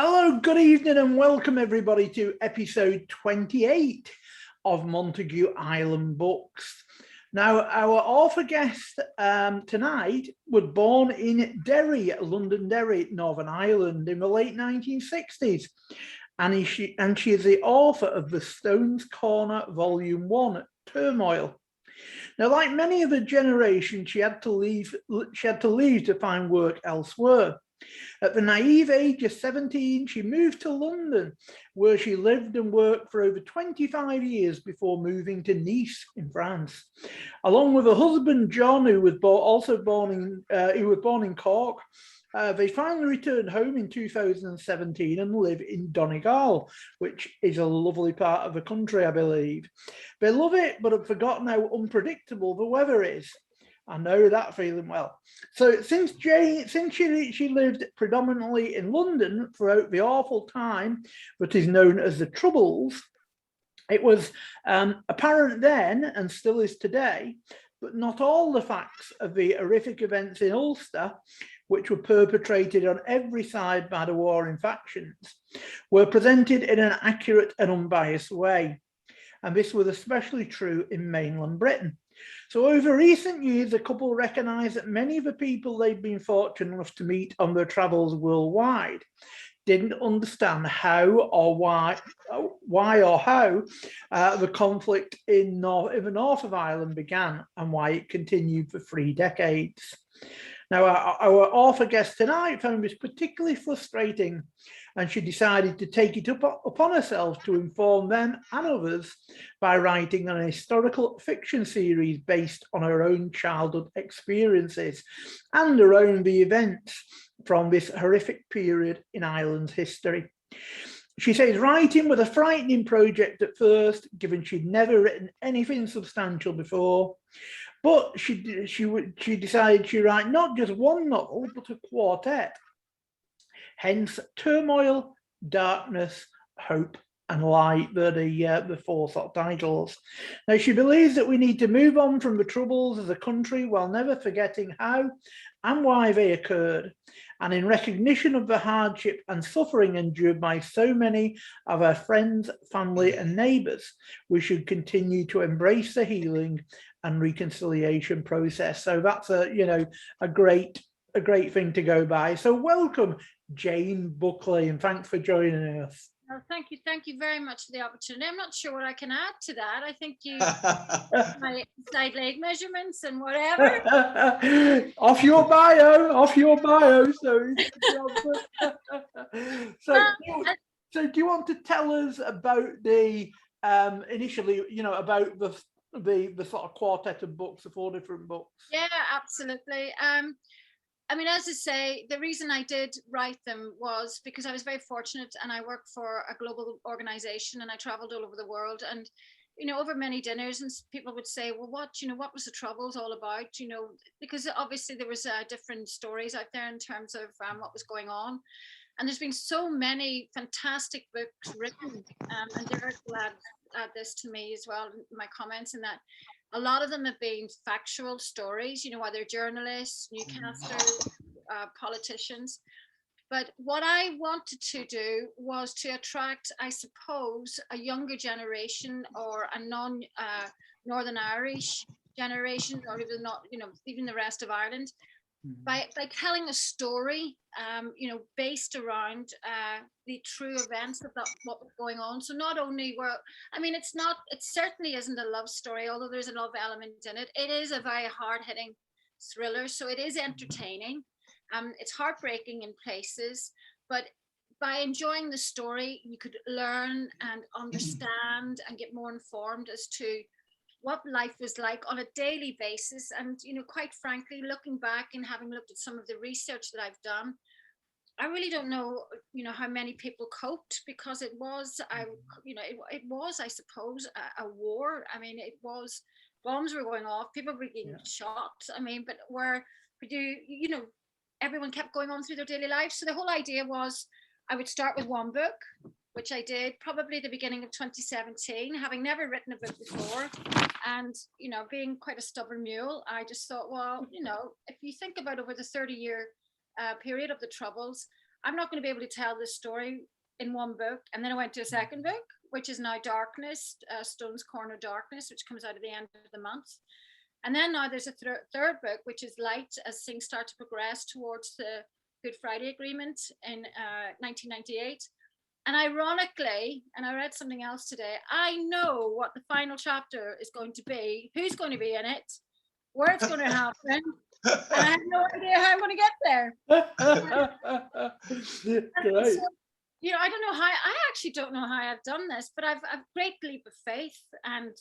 Hello, good evening and welcome everybody to episode 28 of Montague Island Books. Now, our author guest tonight was born in Derry, London Derry, Northern Ireland in the late 1960s. And she is the author of The Stones Corner Volume 1, Turmoil. Now, like many of her generation, she had to leave to find work elsewhere. At the naive age of 17, she moved to London, where she lived and worked for over 25 years before moving to Nice in France. Along with her husband, John, who was born in Cork, they finally returned home in 2017 and live in Donegal, which is a lovely part of the country, I believe. They love it, but have forgotten how unpredictable the weather is. I know that feeling well. So since she lived predominantly in London throughout the awful time that is known as the Troubles, it was apparent then, and still is today, but not all the facts of the horrific events in Ulster, which were perpetrated on every side by the warring factions, were presented in an accurate and unbiased way. And this was especially true in mainland Britain. So over recent years, the couple recognised that many of the people they'd been fortunate enough to meet on their travels worldwide didn't understand how or why or how the conflict in the north of Ireland began and why it continued for 3 decades. Now, our author guest tonight found this particularly frustrating, and she decided to take it upon herself to inform them and others by writing an historical fiction series based on her own childhood experiences and around the events from this horrific period in Ireland's history. She says writing was a frightening project at first, given she'd never written anything substantial before. But she decided she'd write not just one novel, but a quartet. Hence, Turmoil, Darkness, Hope, and Light, they're the 4 sort of titles. Now, she believes that we need to move on from the troubles of the country while never forgetting how and why they occurred. And in recognition of the hardship and suffering endured by so many of our friends, family, and neighbours, we should continue to embrace the healing and reconciliation process. So that's a great thing to go by. So welcome, Jane Buckley, and thanks for joining us. Well, thank you very much for the opportunity. I'm not sure what I can add to that. I think you my side leg measurements and whatever. off your bio. So do you want to tell us about the initially, about the sort of quartet of books, the 4 different books? Yeah, absolutely. I mean, as I say, the reason I did write them was because I was very fortunate, and I worked for a global organization, and I traveled all over the world. And over many dinners, and people would say, well, what was the Troubles all about? Because obviously there was different stories out there in terms of what was going on. And there's been so many fantastic books written, and Derek will add this to me as well, my comments, in that a lot of them have been factual stories, whether journalists, newscasters, politicians. But what I wanted to do was to attract, I suppose, a younger generation, or a non-Northern Irish generation, or even not, even the rest of Ireland, by telling a story, based around the true events of what was going on. So not only it certainly isn't a love story, although there's a love element in it. It is a very hard-hitting thriller, so it is entertaining. It's heartbreaking in places, but by enjoying the story, you could learn and understand and get more informed as to what life was like on a daily basis. And quite frankly, looking back and having looked at some of the research that I've done, I really don't know how many people coped, because it was I suppose a war. I mean, it was, bombs were going off, people were getting shot. I mean, but everyone kept going on through their daily lives. So the whole idea was I would start with one book, which I did probably at the beginning of 2017, having never written a book before. And, being quite a stubborn mule, I just thought, well, if you think about over the 30-year period of the Troubles, I'm not going to be able to tell this story in one book. And then I went to a second book, which is now Darkness, Stone's Corner Darkness, which comes out at the end of the month. And then now there's a third book, which is Light, as things start to progress towards the Good Friday Agreement in 1998. And ironically, and I read something else today, I know what the final chapter is going to be, who's going to be in it, where it's going to happen, and I have no idea how I'm going to get there. Great. So, you know, I don't know how, I actually don't know how I've done this, but I've great leap of faith and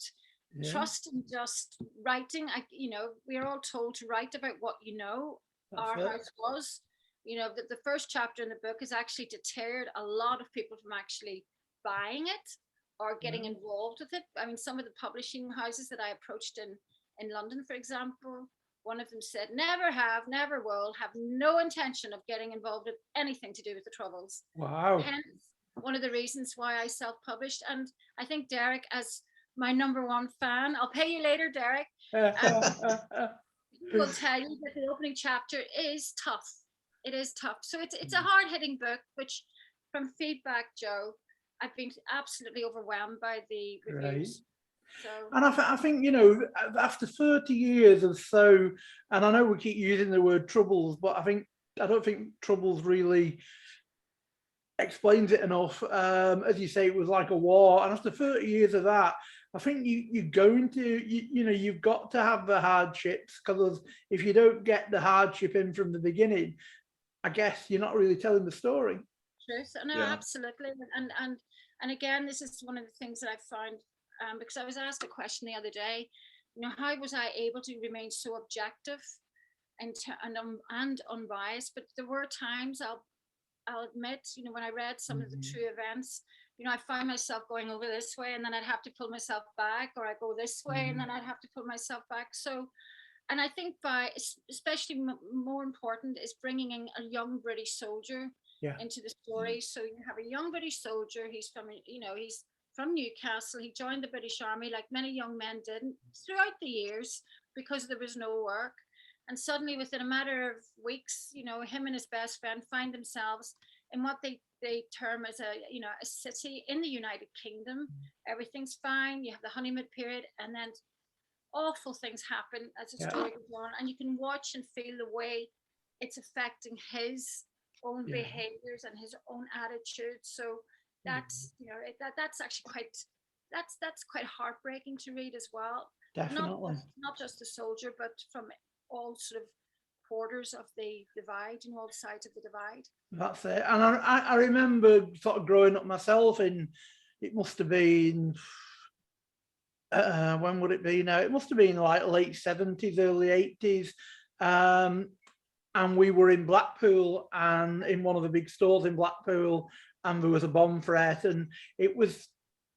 trust in just writing. You know, we are all told to write about what you know. Our house was. You know, the first chapter in the book has actually deterred a lot of people from actually buying it or getting involved with it. I mean, some of the publishing houses that I approached in London, for example, one of them said, never have, never will, have no intention of getting involved with anything to do with the Troubles. Wow. Hence, one of the reasons why I self-published. And I think Derek, as my #1 fan, I'll pay you later, Derek, will tell you that the opening chapter is tough. It is tough. So it's a hard-hitting book, which from feedback, Joe, I've been absolutely overwhelmed by the reviews. So. And I think, you know, after 30 years or so, and I know we keep using the word Troubles, but I don't think Troubles really explains it enough. As you say, it was like a war, and after 30 years of that, I think you go into, you know, you've got to have the hardships, because if you don't get the hardship in from the beginning, I guess you're not really telling the story. Truth. No, absolutely. And again, this is one of the things that I found, because I was asked a question the other day, you know, how was I able to remain so objective and unbiased? But there were times, I'll admit, you know, when I read some of the true events, you know, I found myself going over this way, and then I'd have to pull myself back, or I go this way, and then I'd have to pull myself back. So, and I think especially more important is bringing in a young British soldier into the story. So you have a young British soldier. He's from, you know, he's from Newcastle. He joined the British Army like many young men did throughout the years because there was no work. And suddenly, within a matter of weeks, you know, him and his best friend find themselves in what they term as a city in the United Kingdom. Everything's fine. You have the honeymoon period, and then awful things happen as the story goes on, and you can watch and feel the way it's affecting his own behaviors and his own attitude. So that's that's actually quite heartbreaking to read as well. Definitely. Not just the soldier, but from all sort of quarters of the divide, and all sides of the divide. That's it. And I remember sort of growing up myself it must have been, when would it be now? It must have been like late 70s, early 80s. And we were in Blackpool, and in one of the big stores in Blackpool, and there was a bomb threat, and it was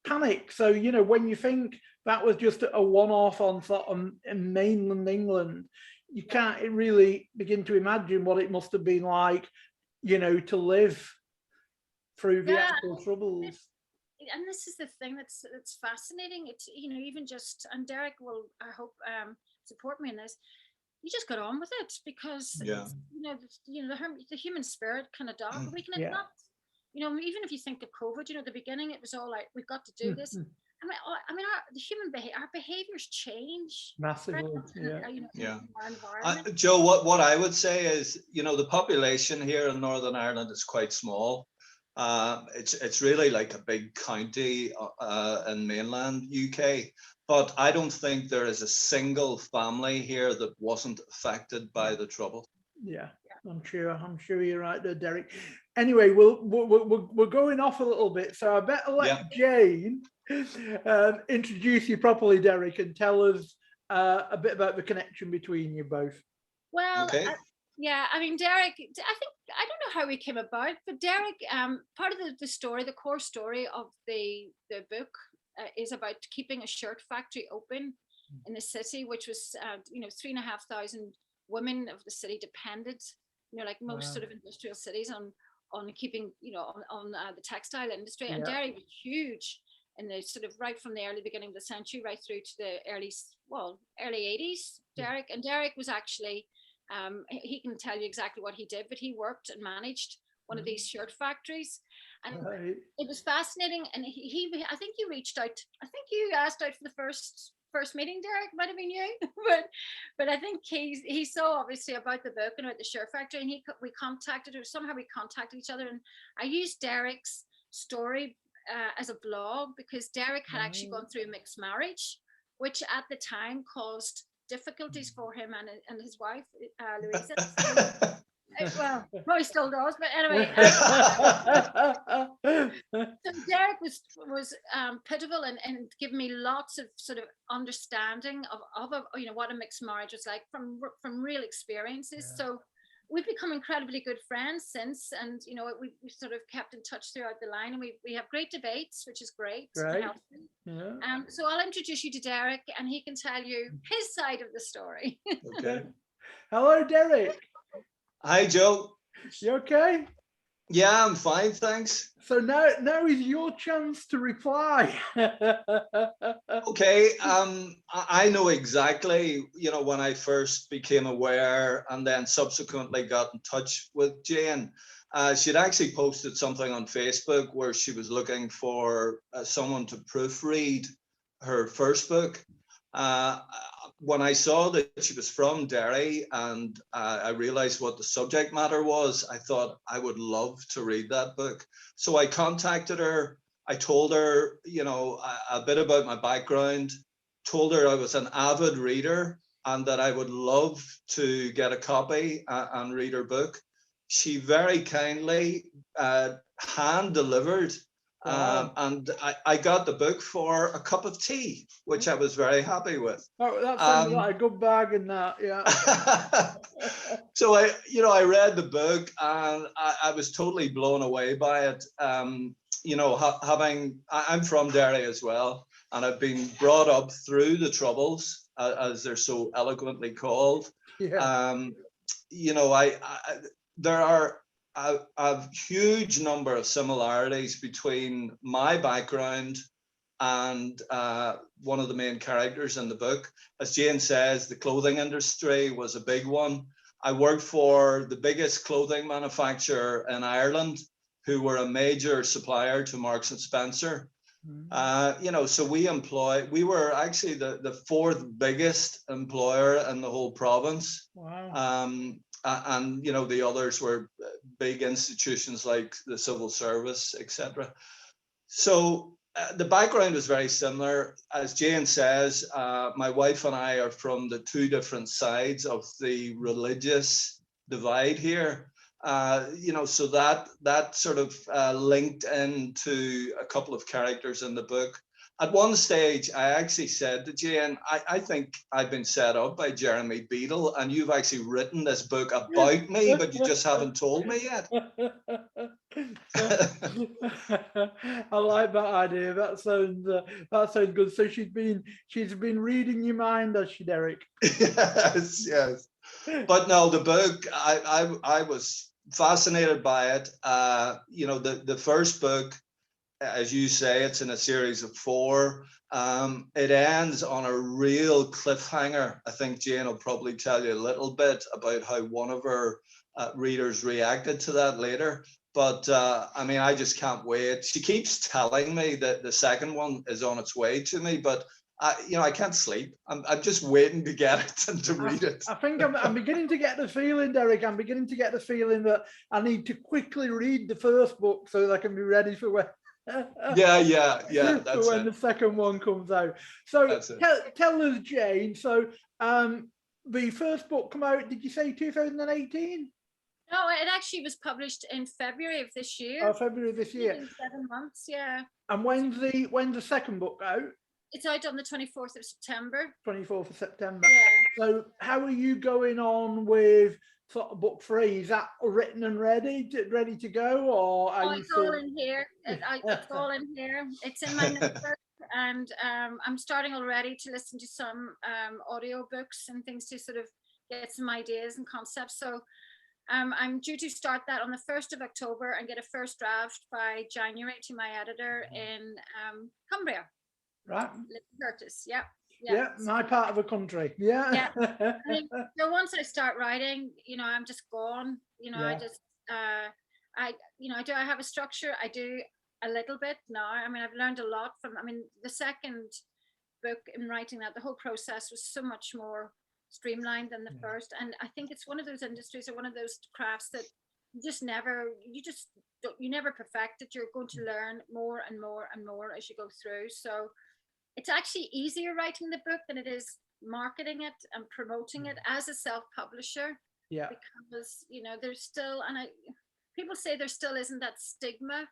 panic. So, you know, when you think that was just a one-off on sort of in mainland England, you can't really begin to imagine what it must have been like, you know, to live through the actual Troubles. And this is the thing that's fascinating. It's, you know, even just, and Derek will, I hope, support me in this. You just got on with it, because the human spirit kind of dark. We can not, you know, even if you think of COVID, you know, at the beginning it was all like, we've got to do this. I mean, our behaviors change massively. Our environment. Joe, what I would say is, you know, the population here in Northern Ireland is quite small. It's really like a big county in mainland UK, but I don't think there is a single family here that wasn't affected by the Trouble. Yeah, I'm sure you're right there, Derek. Anyway, we're going off a little bit, so I better let Jane introduce you properly, Derek, and tell us a bit about the connection between you both. Well, okay. I mean, Derek, I don't know how we came about, but Derek, part of the story, the core story of the book is about keeping a shirt factory open in the city, which was, 3,500 women of the city depended, you know, like most sort of industrial cities on keeping, you know, on the textile industry. And Derek was huge in the sort of right from the early beginning of the century right through to the early 80s, Derek. And Derek was actually, he can tell you exactly what he did, but he worked and managed one of these shirt factories, and Right. it was fascinating. And I think you reached out. I think you asked out for the first meeting, Derek. Might have been you, but I think he saw obviously about the book and about the shirt factory, and we contacted, or somehow we contacted each other, and I used Derek's story as a blog, because Derek had actually gone through a mixed marriage, which at the time caused difficulties for him and his wife, Louisa. Well, probably still does, but anyway. So Derek was pivotal and giving me lots of sort of understanding of what a mixed marriage was like from real experiences. Yeah. So we've become incredibly good friends since, and we sort of kept in touch throughout the line, and we have great debates, which is great. Right. Yeah. So I'll introduce you to Derek, and he can tell you his side of the story. Okay. Hello, Derek. Hi, Joe. You okay? Yeah, I'm fine, thanks. So now is your chance to reply. Okay, I know exactly, when I first became aware and then subsequently got in touch with Jane, she'd actually posted something on Facebook where she was looking for someone to proofread her first book. When I saw that she was from Derry and I realized what the subject matter was, I thought I would love to read that book. So I contacted her. I told her, a bit about my background, told her I was an avid reader and that I would love to get a copy and read her book. She very kindly hand delivered. Wow. And I got the book for a cup of tea, which I was very happy with. Oh, that sounds like a good bargain, that, yeah. So I read the book and I was totally blown away by it. I'm from Derry as well, and I've been brought up through the Troubles, as they're so eloquently called. Yeah. There are a huge number of similarities between my background and one of the main characters in the book. As Jane says, the clothing industry was a big one. I worked for the biggest clothing manufacturer in Ireland, who were a major supplier to Marks and Spencer. So we were actually the fourth biggest employer in the whole province. Wow. And the others were big institutions like the civil service, etc. So the background is very similar. As Jane says, my wife and I are from the two different sides of the religious divide here. So that sort of linked into a couple of characters in the book. At one stage, I actually said to Jane, I think I've been set up by Jeremy Beadle, and you've actually written this book about me, but you just haven't told me yet. I like that idea. That sounds good. So she's been reading your mind, has she, Derek? Yes. But no, the book, I was fascinated by it. The first book, as you say, it's in a series of 4. It ends on a real cliffhanger. I think Jane will probably tell you a little bit about how one of her readers reacted to that later. But I just can't wait. She keeps telling me that the second one is on its way to me, but I can't sleep. I'm just waiting to get it and to read it. I think I'm beginning to get the feeling, Derek. I'm beginning to get the feeling that I need to quickly read the first book so that I can be ready for when. Yeah. That's when the second one comes out. So tell us, Jane. So the first book come out, did you say 2018? No, it actually was published in February of this year. Oh, February of this year. In 7 months, yeah. And when's the second book out? It's out on the 24th of September. 24th of September. Yeah. So how are you going on with sort of book 3? Is that written and ready to go, or are you all in here? It's all in here. It's in my notebook, and I'm starting already to listen to some audio books and things to sort of get some ideas and concepts. So I'm due to start that on the 1st of October and get a first draft by January to my editor in Cumbria. Right. Curtis, yeah. Yeah, my part of the country. Yeah. So once I start writing, I'm just gone. I just I have a structure. I do a little bit now. I mean, I've learned a lot from, I mean, the second book in writing that, the whole process was so much more streamlined than the first. And I think it's one of those industries or one of those crafts that you never perfect it. You're going to learn more and more and more as you go through. So it's actually easier writing the book than it is marketing it and promoting it as a self-publisher. Yeah. Because, there's still, people say there still isn't that stigma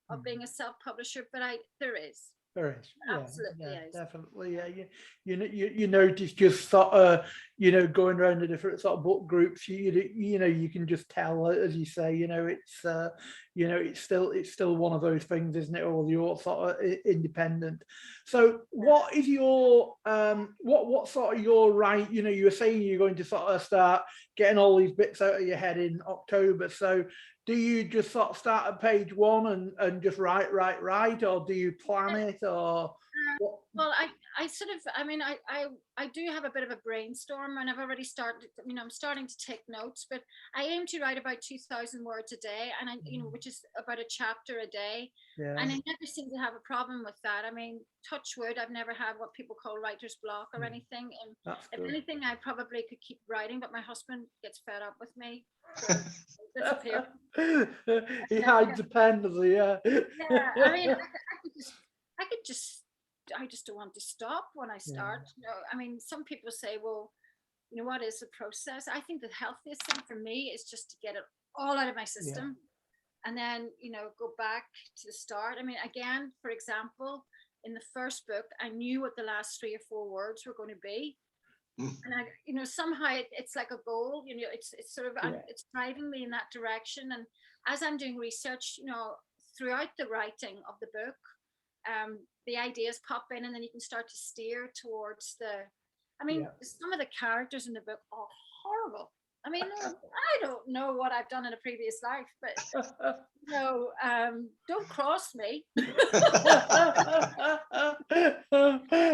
of being a self-publisher, but there is. There is. Absolutely is. Definitely. Yeah. You notice just sort of, going around the different sort of book groups, you can just tell, as you say, it's still one of those things, isn't it? Or you're sort of independent. So what is your what sort of your right? You were saying you're going to sort of start getting all these bits out of your head in October. So do you just sort of start at page one and just write, or do you plan it, or? Well, I do have a bit of a brainstorm, and I've already started. I'm starting to take notes, but I aim to write about 2,000 words a day, and which is about a chapter a day. Yeah. And I never seem to have a problem with that. I mean, touch wood, I've never had what people call writer's block or anything. And if anything, I probably could keep writing, but my husband gets fed up with me. Disappear. He hides the pen, does he? Yeah. Yeah. I mean, I just don't want to stop when I start. I mean, some people say, well, what is the process? I think the healthiest thing for me is just to get it all out of my system, and then go back to the start. I mean, again, for example, in the first book, I knew what the last 3 or 4 words were going to be. And somehow it's like a goal, it's sort of, it's driving me in that direction. And as I'm doing research, throughout the writing of the book, the ideas pop in, and then you can start to steer towards some of the characters in the book are horrible. I mean, I don't know what I've done in a previous life, but don't cross me.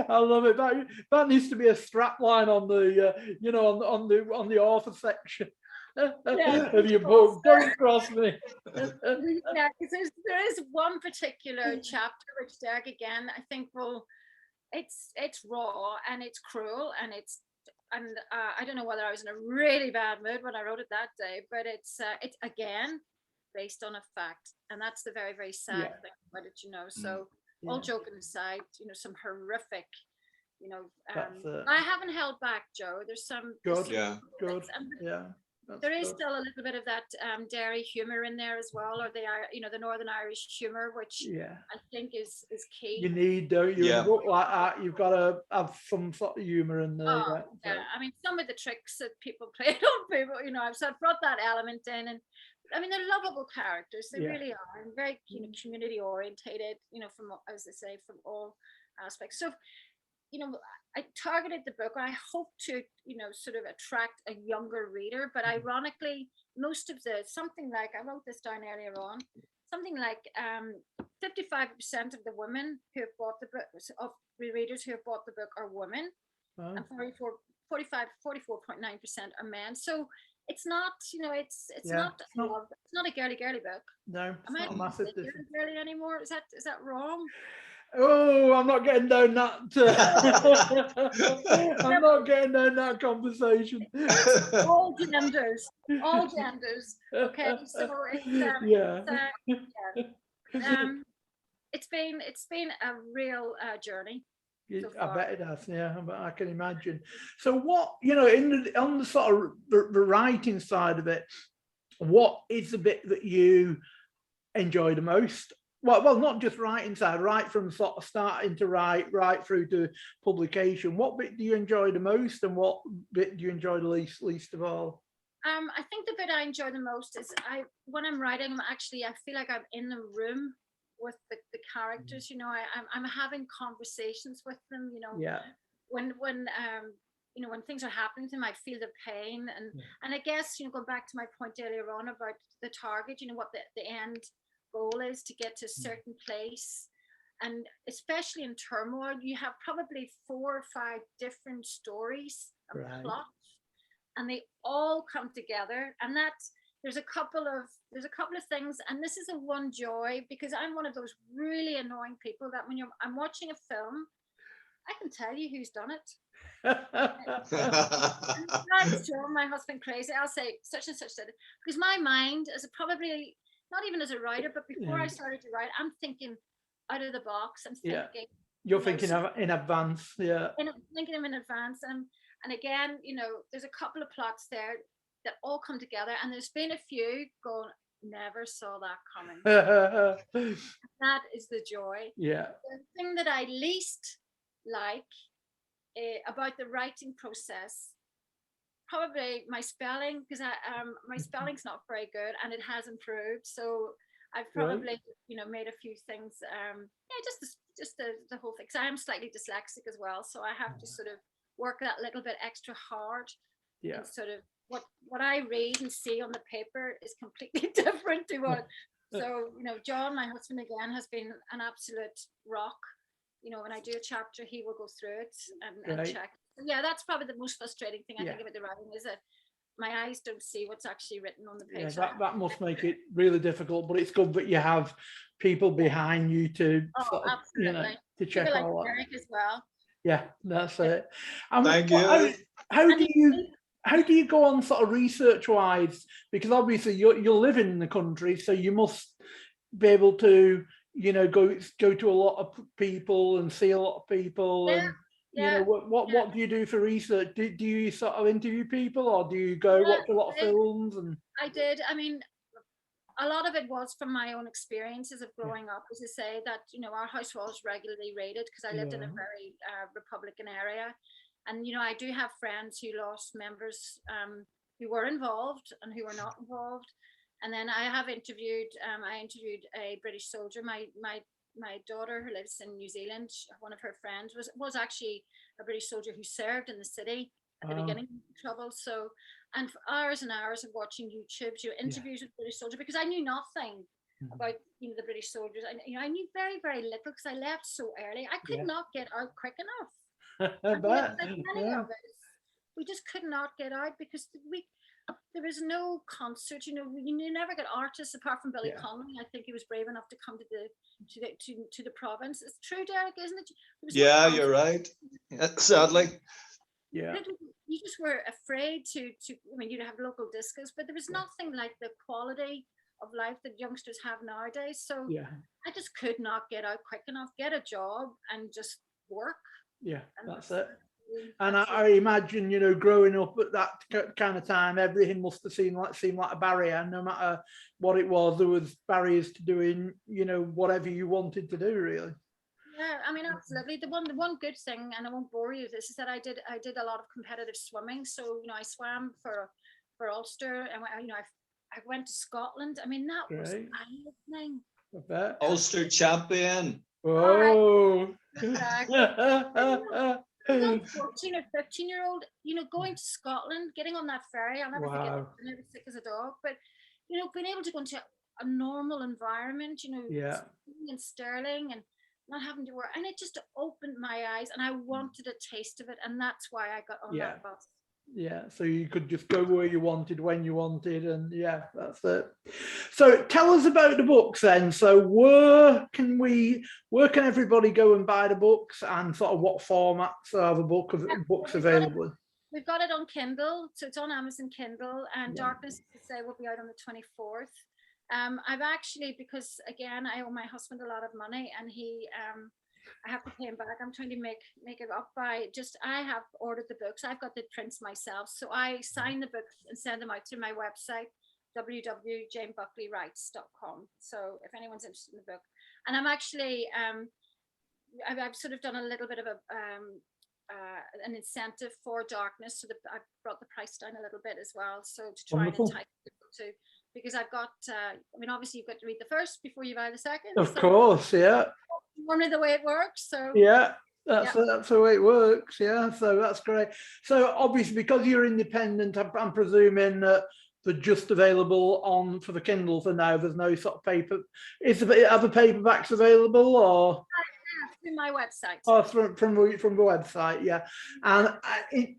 I love it. That needs to be a strap line on the on the author section of your book. Don't cross me. Yeah, because there is one particular chapter which Derek, again, I think it's raw and it's cruel and I don't know whether I was in a really bad mood when I wrote it that day, but it's again based on a fact, and that's the very, very sad thing about it, So all joking aside, some horrific, I haven't held back, Joe. There's some good, there is still a little bit of that Derry humor in there as well, or the Northern Irish humor, which I think is key. You need, don't you? In a book like that, you've got to have some sort of humor in there. I mean, some of the tricks that people play on people, I've brought that element in, and I mean, they're lovable characters. They really are, and very community orientated. From, as I say, from all aspects. So, I targeted the book. I hope to, sort of attract a younger reader. But ironically, most of something like, I wrote this down earlier on, something like 55% of the women who have bought the book, of the readers who have bought the book, are women, and 44.9% are men. So it's not, it's not a girly book. No, am I not girly anymore? Is that wrong? Oh, I'm not getting down that. I'm not getting down that conversation. All genders. Okay, so it's been a real journey. So I bet it has. Yeah, but I can imagine. So, what on the sort of the writing side of it, what is the bit that you enjoy the most? Well, not just writing side, right from sort of starting to write right through to publication. What bit do you enjoy the most, and what bit do you enjoy the least of all? I think the bit I enjoy the most is when I'm writing, I feel like I'm in the room with the characters. I'm having conversations with them. When things are happening to them, I feel the pain, and I guess going back to my point earlier on about the target. What the end goal is, to get to a certain place, and especially in turmoil, you have probably 4 or 5 different stories and plots, and they all come together, and that there's a couple of things, and this is a one joy, because I'm one of those really annoying people that when I'm watching a film, I can tell you who's done it. Drives John, my husband, crazy. I'll say such and such did it, because my mind, as probably not even as a writer, but before I started to write, I'm thinking out of the box. I'm thinking. You're thinking in advance, thinking them in advance, and again, there's a couple of plots there that all come together, and there's been a few going, never saw that coming. That is the joy. Yeah. The thing that I least like about the writing process, probably my spelling, because my spelling's not very good, and it has improved. So I've probably made a few things. Just the whole thing. So I am slightly dyslexic as well, so I have to sort of work that little bit extra hard. Yeah. And sort of what I read and see on the paper is completely different to what. So John, my husband, again, has been an absolute rock. When I do a chapter, he will go through it and check. Yeah, that's probably the most frustrating thing I think about the writing, is that my eyes don't see what's actually written on the page. Yeah, that must make it really difficult, but it's good that you have people behind you to to check people all like that. Eric as well. Yeah, that's it. Thank you. How do you go on sort of research wise? Because obviously you're living in the country, so you must be able to go to a lot of people and see a lot of people. And what do you do for research? Do you sort of interview people, or do you go watch a lot of films? And I did. I mean, a lot of it was from my own experiences of growing up. As I say, that our house was regularly raided, because I lived in a very Republican area, and I do have friends who lost members who were involved and who were not involved. And then I have interviewed. I interviewed a British soldier. My daughter, who lives in New Zealand, one of her friends was actually a British soldier who served in the city at the beginning of the trouble. So, and for hours and hours of watching YouTube, interviews with British soldiers, because I knew nothing about the British soldiers. I knew very, very little, because I left so early. I could not get out quick enough. We just could not get out, because there was no concert. You never get artists apart from Billy Connolly. I think he was brave enough to come to the province. It's true, Derek, isn't it? Yeah, you're right. Sadly. Yeah. You just were afraid to. I mean, you'd have local discos, but there was nothing like the quality of life that youngsters have nowadays. So I just could not get out quick enough, get a job, and just work. Yeah, that's it. And I imagine, growing up at that kind of time, everything must have seemed like a barrier. No matter what it was, there was barriers to doing, whatever you wanted to do, really. Yeah, I mean, absolutely. The one good thing, and I won't bore you with this, is that I did a lot of competitive swimming. So I swam for Ulster, and I went to Scotland. I mean, that was eye-opening. I bet. Ulster champion. Oh. Exactly. 14 or 15-year-old, going to Scotland, getting on that ferry. I'll never forget it. I was sick as a dog, but being able to go into a normal environment, in Stirling, and not having to work, and it just opened my eyes, and I wanted a taste of it, and that's why I got on that bus. Yeah, so you could just go where you wanted, when you wanted, and that's it. So tell us about the books then. So where can everybody go and buy the books, and sort of what formats are the books available? We've got it on Kindle, so it's on Amazon Kindle, and Darkness, as I say, will be out on the 24th. I've actually, because again, I owe my husband a lot of money, and I have to pay him back. I'm trying to make it up by I have ordered the books. I've got the prints myself. So I sign the books and send them out through my website, www.janebuckleyWrites.com. So if anyone's interested in the book. And I'm actually, I've sort of done a little bit of an incentive for Darkness. So I brought the price down a little bit as well. So to try and entice people to, because I've got, obviously you've got to read the first before you buy the second. Of course, yeah. Normally the way it works. So that's the way it works. Yeah, so that's great. So obviously, because you're independent, I'm presuming that they're just available for the Kindle for now. There's no sort of paper. Are the paperbacks available, or? Through my website. Oh, from the website, yeah. And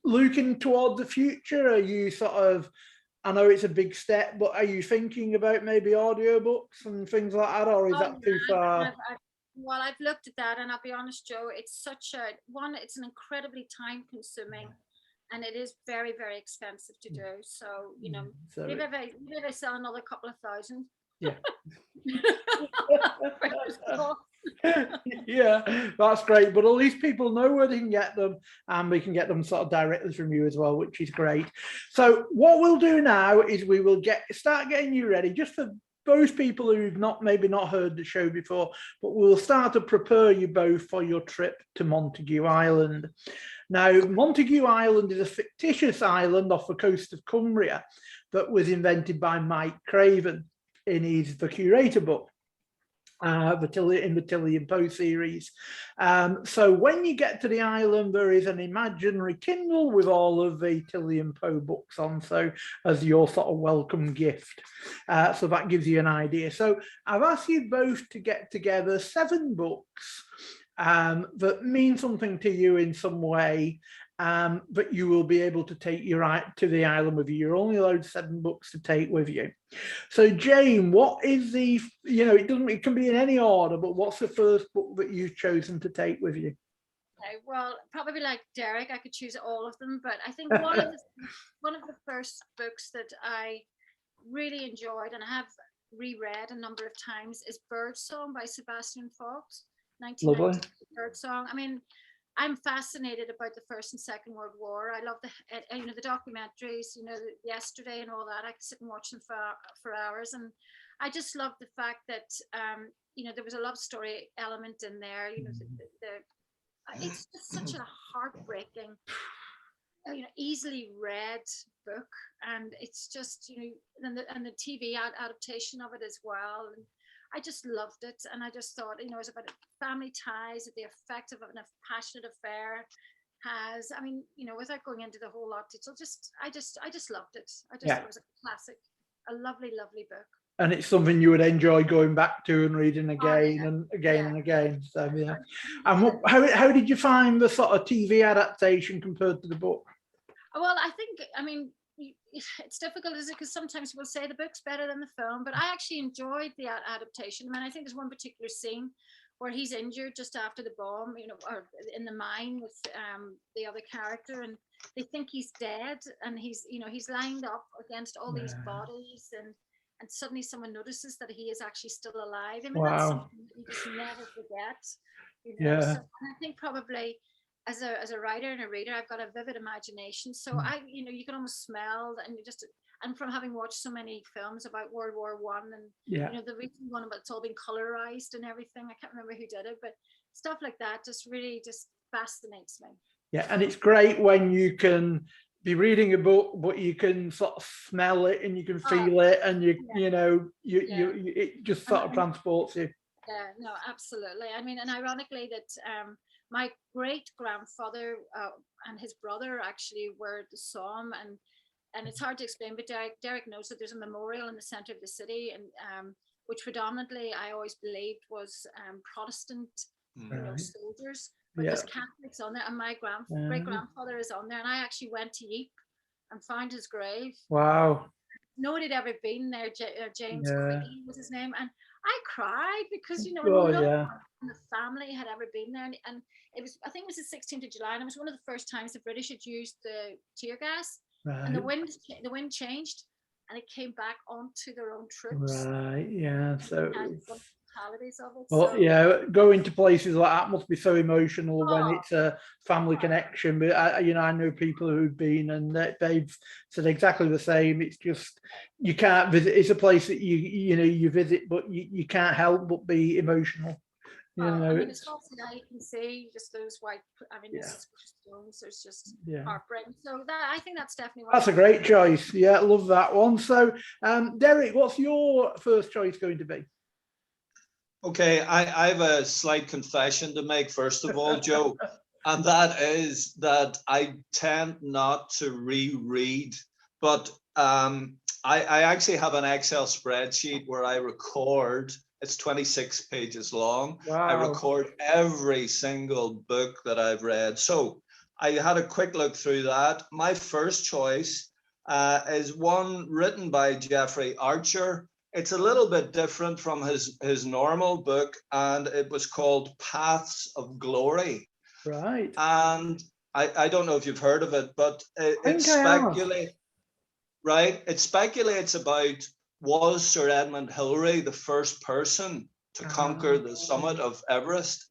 looking toward the future, are you sort of I know it's a big step, but are you thinking about maybe audiobooks and things like that, or is that too far? Well, I've looked at that, and I'll be honest, Joe, it's such a one, it's an incredibly time consuming, and it is very, very expensive to do. So, you know, So maybe if I sell another couple of thousand. yeah. Yeah, that's great. But at least people know where they can get them, and we can get them sort of directly from you as well, which is great. So what we'll do now is we will start getting you ready, just for those people who've maybe not heard the show before, but we'll start to prepare you both for your trip to Montague Island. Now, Montague Island is a fictitious island off the coast of Cumbria that was invented by Mike Craven in his The Curator book, in the Tilly and Poe series. So when you get to the island, there is an imaginary Kindle with all of the Tilly and Poe books on, so as your sort of welcome gift. So that gives you an idea. So I've asked you both to get together 7 books that mean something to you in some way, but you will be able to take to the island with you. You're only allowed 7 books to take with you. So Jane, what is it can be in any order, but what's the first book that you've chosen to take with you? Okay, well, probably like Derek, I could choose all of them, but I think one of the first books that I really enjoyed and I have reread a number of times is Birdsong by Sebastian Faulks. 1990 Birdsong. I mean, I'm fascinated about the First and Second World War. I love the documentaries, Yesterday and all that. I could sit and watch them for hours, and I just love the fact that there was a love story element in there. It's just such a heartbreaking, easily read book, and it's just and the TV adaptation of it as well. And I just loved it, and I just thought, it was about family ties, the effect of a passionate affair has. I mean, without going into the whole lot, I just loved it. It was a classic, a lovely, lovely book. And it's something you would enjoy going back to and reading again and again and again. So yeah. And how did you find the sort of TV adaptation compared to the book? Well, I mean, it's difficult, is it? Because sometimes people say the book's better than the film, but I actually enjoyed the adaptation. I mean, I think there's one particular scene where he's injured just after the bomb, or in the mine with the other character, and they think he's dead, and he's lined up against all these bodies, and suddenly someone notices that he is actually still alive. I mean, that's something that you just never forget. So I think probably as a writer and a reader, I've got a vivid imagination. So you can almost smell, and from having watched so many films about World War I, and the recent one about it's all been colorized and everything. I can't remember who did it, but stuff like that just really just fascinates me. Yeah, and it's great when you can be reading a book, but you can sort of smell it and you can feel it, and it just sort of transports you. Yeah, no, absolutely. I mean, and ironically that my great grandfather and his brother actually were the Somme, and it's hard to explain, but Derek knows that there's a memorial in the center of the city, and which predominantly I always believed was Protestant soldiers, but there's Catholics on there, and my great grandfather is on there, and I actually went to Ypres and found his grave. Wow. Nobody had ever been there. James Buckley was his name, and I cried because no one in the family had ever been there, and it was, I think it was the 16th of July, and it was one of the first times the British had used the tear gas, and the wind changed, and it came back onto their own troops. Right, yeah. So of it, going to places like that must be so emotional when it's a family connection. But I know people who've been, and they've said exactly the same. It's just you can't visit. It's a place that you visit, but you can't help but be emotional. I mean, it's also now you can see just those white. I mean, it's stones. There's just heartbreaking. So I think that's definitely. That's a great choice. Yeah, love that one. So, Derek, what's your first choice going to be? Okay, I have a slight confession to make, first of all, Joe, and that is that I tend not to reread, but I actually have an Excel spreadsheet where I record. It's 26 pages long. Wow. I record every single book that I've read. So I had a quick look through that. My first choice is one written by Jeffrey Archer. It's a little bit different from his normal book, and it was called Paths of Glory. Right. And I don't know if you've heard of it, but it speculates about, was Sir Edmund Hillary the first person to conquer the summit of Everest?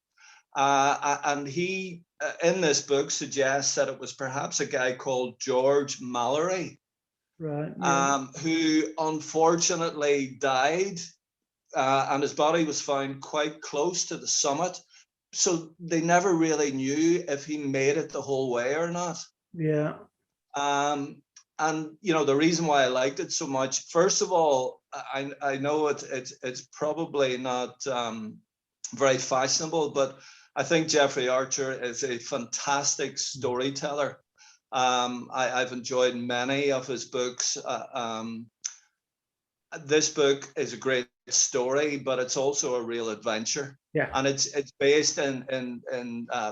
And he, in this book, suggests that it was perhaps a guy called George Mallory, right, yeah. Who unfortunately died, and his body was found quite close to the summit. So they never really knew if he made it the whole way or not. Yeah. And you know, the reason why I liked it so much, first of all, I know it's probably not very fashionable, but I think Jeffrey Archer is a fantastic storyteller. I've enjoyed many of his books. This book is a great story, but it's also a real adventure. Yeah. And it's based in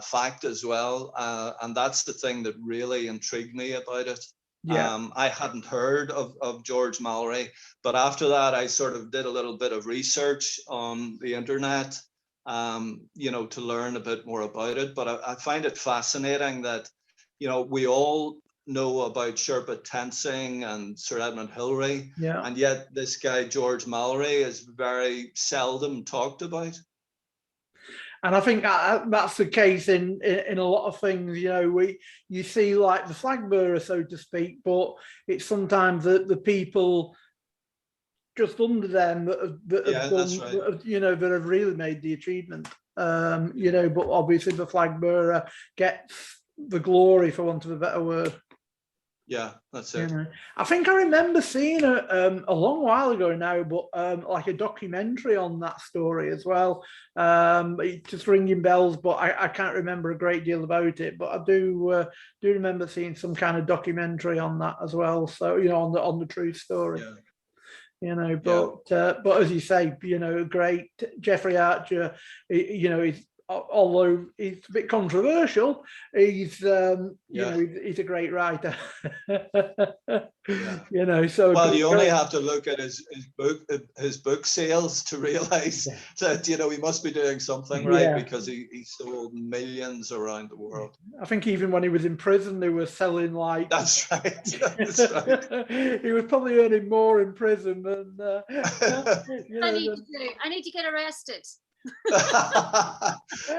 fact as well. And that's the thing that really intrigued me about it. Yeah. I hadn't heard of George Mallory, but after that, I sort of did a little bit of research on the internet, you know, to learn a bit more about it. But I find it fascinating that, you know, we all know about Sherpa Tenzing and Sir Edmund Hillary, yeah. and yet this guy George Mallory is very seldom talked about. And I think that's the case in a lot of things. You know, you see like the flag bearer, so to speak, but it's sometimes the people just under them that have done, right. that have, you know, that have really made the achievement. You know, but obviously the flag bearer gets the glory, for want of a better word. Yeah, that's it. You know, I think I remember seeing a long while ago now, but like a documentary on that story as well. It's just ringing bells, but I can't remember a great deal about it. But I do remember seeing some kind of documentary on that as well. So, you know, on the true story. Yeah. You know, but as you say, you know, great Jeffrey Archer. You know, although he's a bit controversial, he's you know, he's a great writer. You know, so well, you only have to look at his book sales to realize that, you know, he must be doing something right, because he sold millions around the world. I think even when he was in prison, they were selling like. That's right. That's right. He was probably earning more in prison than. You know, I need to get arrested.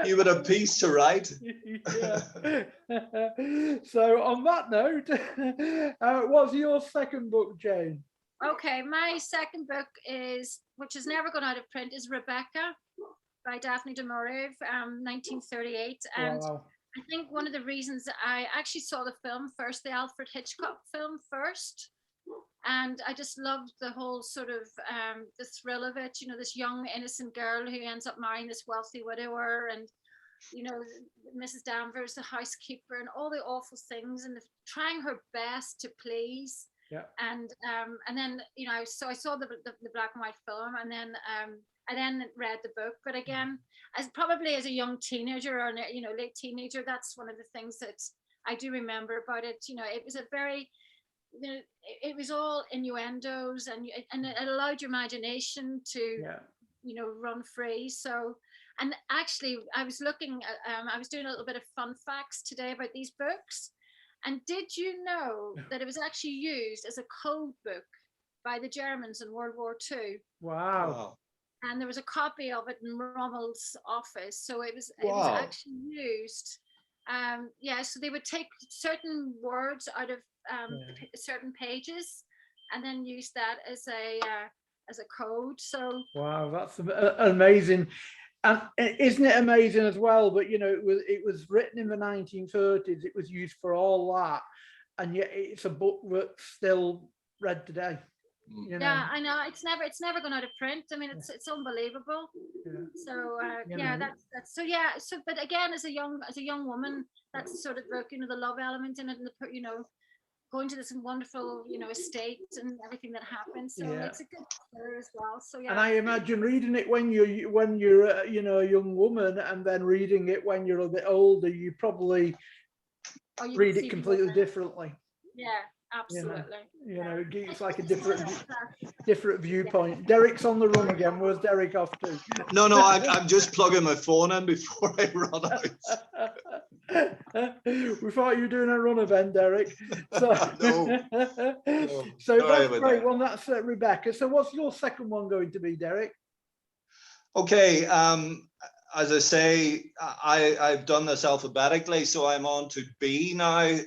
You would have peace to write. So on that note, what's your second book, Jane? Okay, my second book is, which has never gone out of print, is Rebecca by Daphne du Maurier, 1938. And wow. I think one of the reasons I actually saw the film first, the Alfred Hitchcock film first, and I just loved the whole sort of the thrill of it. You know, this young innocent girl who ends up marrying this wealthy widower, and you know, Mrs. Danvers, the housekeeper, and all the awful things, and trying her best to please. Yeah. And then, you know, so I saw the black and white film, and then I then read the book. But again, as a young teenager, or, you know, late teenager, that's one of the things that I do remember about it. You know, it was a very, you know, it was all innuendos, and it allowed your imagination to, you know, run free. So, and actually, I was looking at, I was doing a little bit of fun facts today about these books. And did you know that it was actually used as a code book by the Germans in World War II? Wow. And there was a copy of it in Rommel's office. So it was actually used. So they would take certain words out of certain pages and then use that as a code. So wow, that's amazing. And isn't it amazing as well? But you know, it was written in the 1930s. It was used for all that, and yet it's a book that's still read today. You know? Yeah, I know. It's never gone out of print. I mean, it's unbelievable. Yeah. So that's so yeah. So but again, as a young woman, that's the sort of book. You know, the love element in it, and the, you know, going to this wonderful, you know, estate and everything that happens. So it's a good story as well. So yeah. And I imagine reading it when you're you know, a young woman, and then reading it when you're a bit older, you probably read it completely differently. Yeah, Absolutely. It's like a different viewpoint. Derek's on the run again. Where's Derek off to? No, I'm just plugging my phone in before I run out. We thought you were doing a run event, Derek. So, No. So Sorry that's great. that. Well, that's Rebecca. So what's your second one going to be, Derek? Okay. As I say, I've done this alphabetically, so I'm on to B now.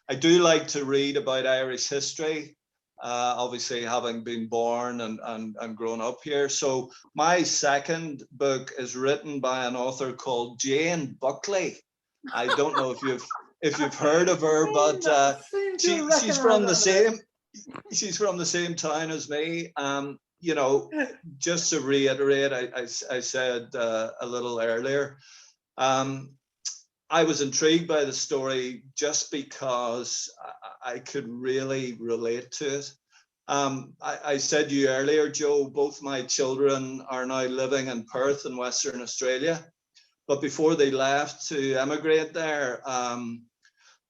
I do like to read about Irish history, obviously having been born and grown up here. So my second book is written by an author called Jane Buckley. I don't know if you've heard of her, but she's from the same town as me. Just to reiterate, I said a little earlier, I was intrigued by the story just because I could really relate to it. I said to you earlier, Joe, both my children are now living in Perth in Western Australia. But before they left to emigrate there,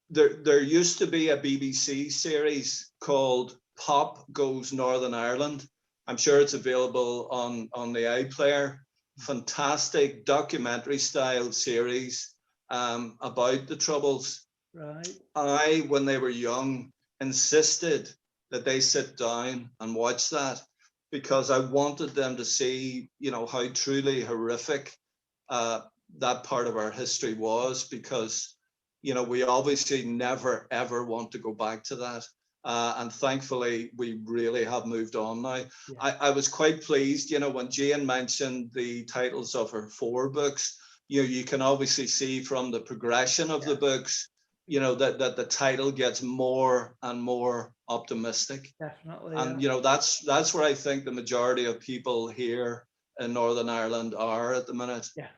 there used to be a BBC series called Pop Goes Northern Ireland. I'm sure it's available on the iPlayer. Fantastic documentary style series about the Troubles. Right. When they were young, insisted that they sit down and watch that because I wanted them to see, how truly horrific that part of our history was, because, we obviously never, ever want to go back to that. And thankfully, we really have moved on now. Yeah. I was quite pleased, when Jane mentioned the titles of her 4 books. You can obviously see from the progression of the books, that the title gets more and more optimistic. Definitely. And that's where I think the majority of people here in Northern Ireland are at the minute. Yeah.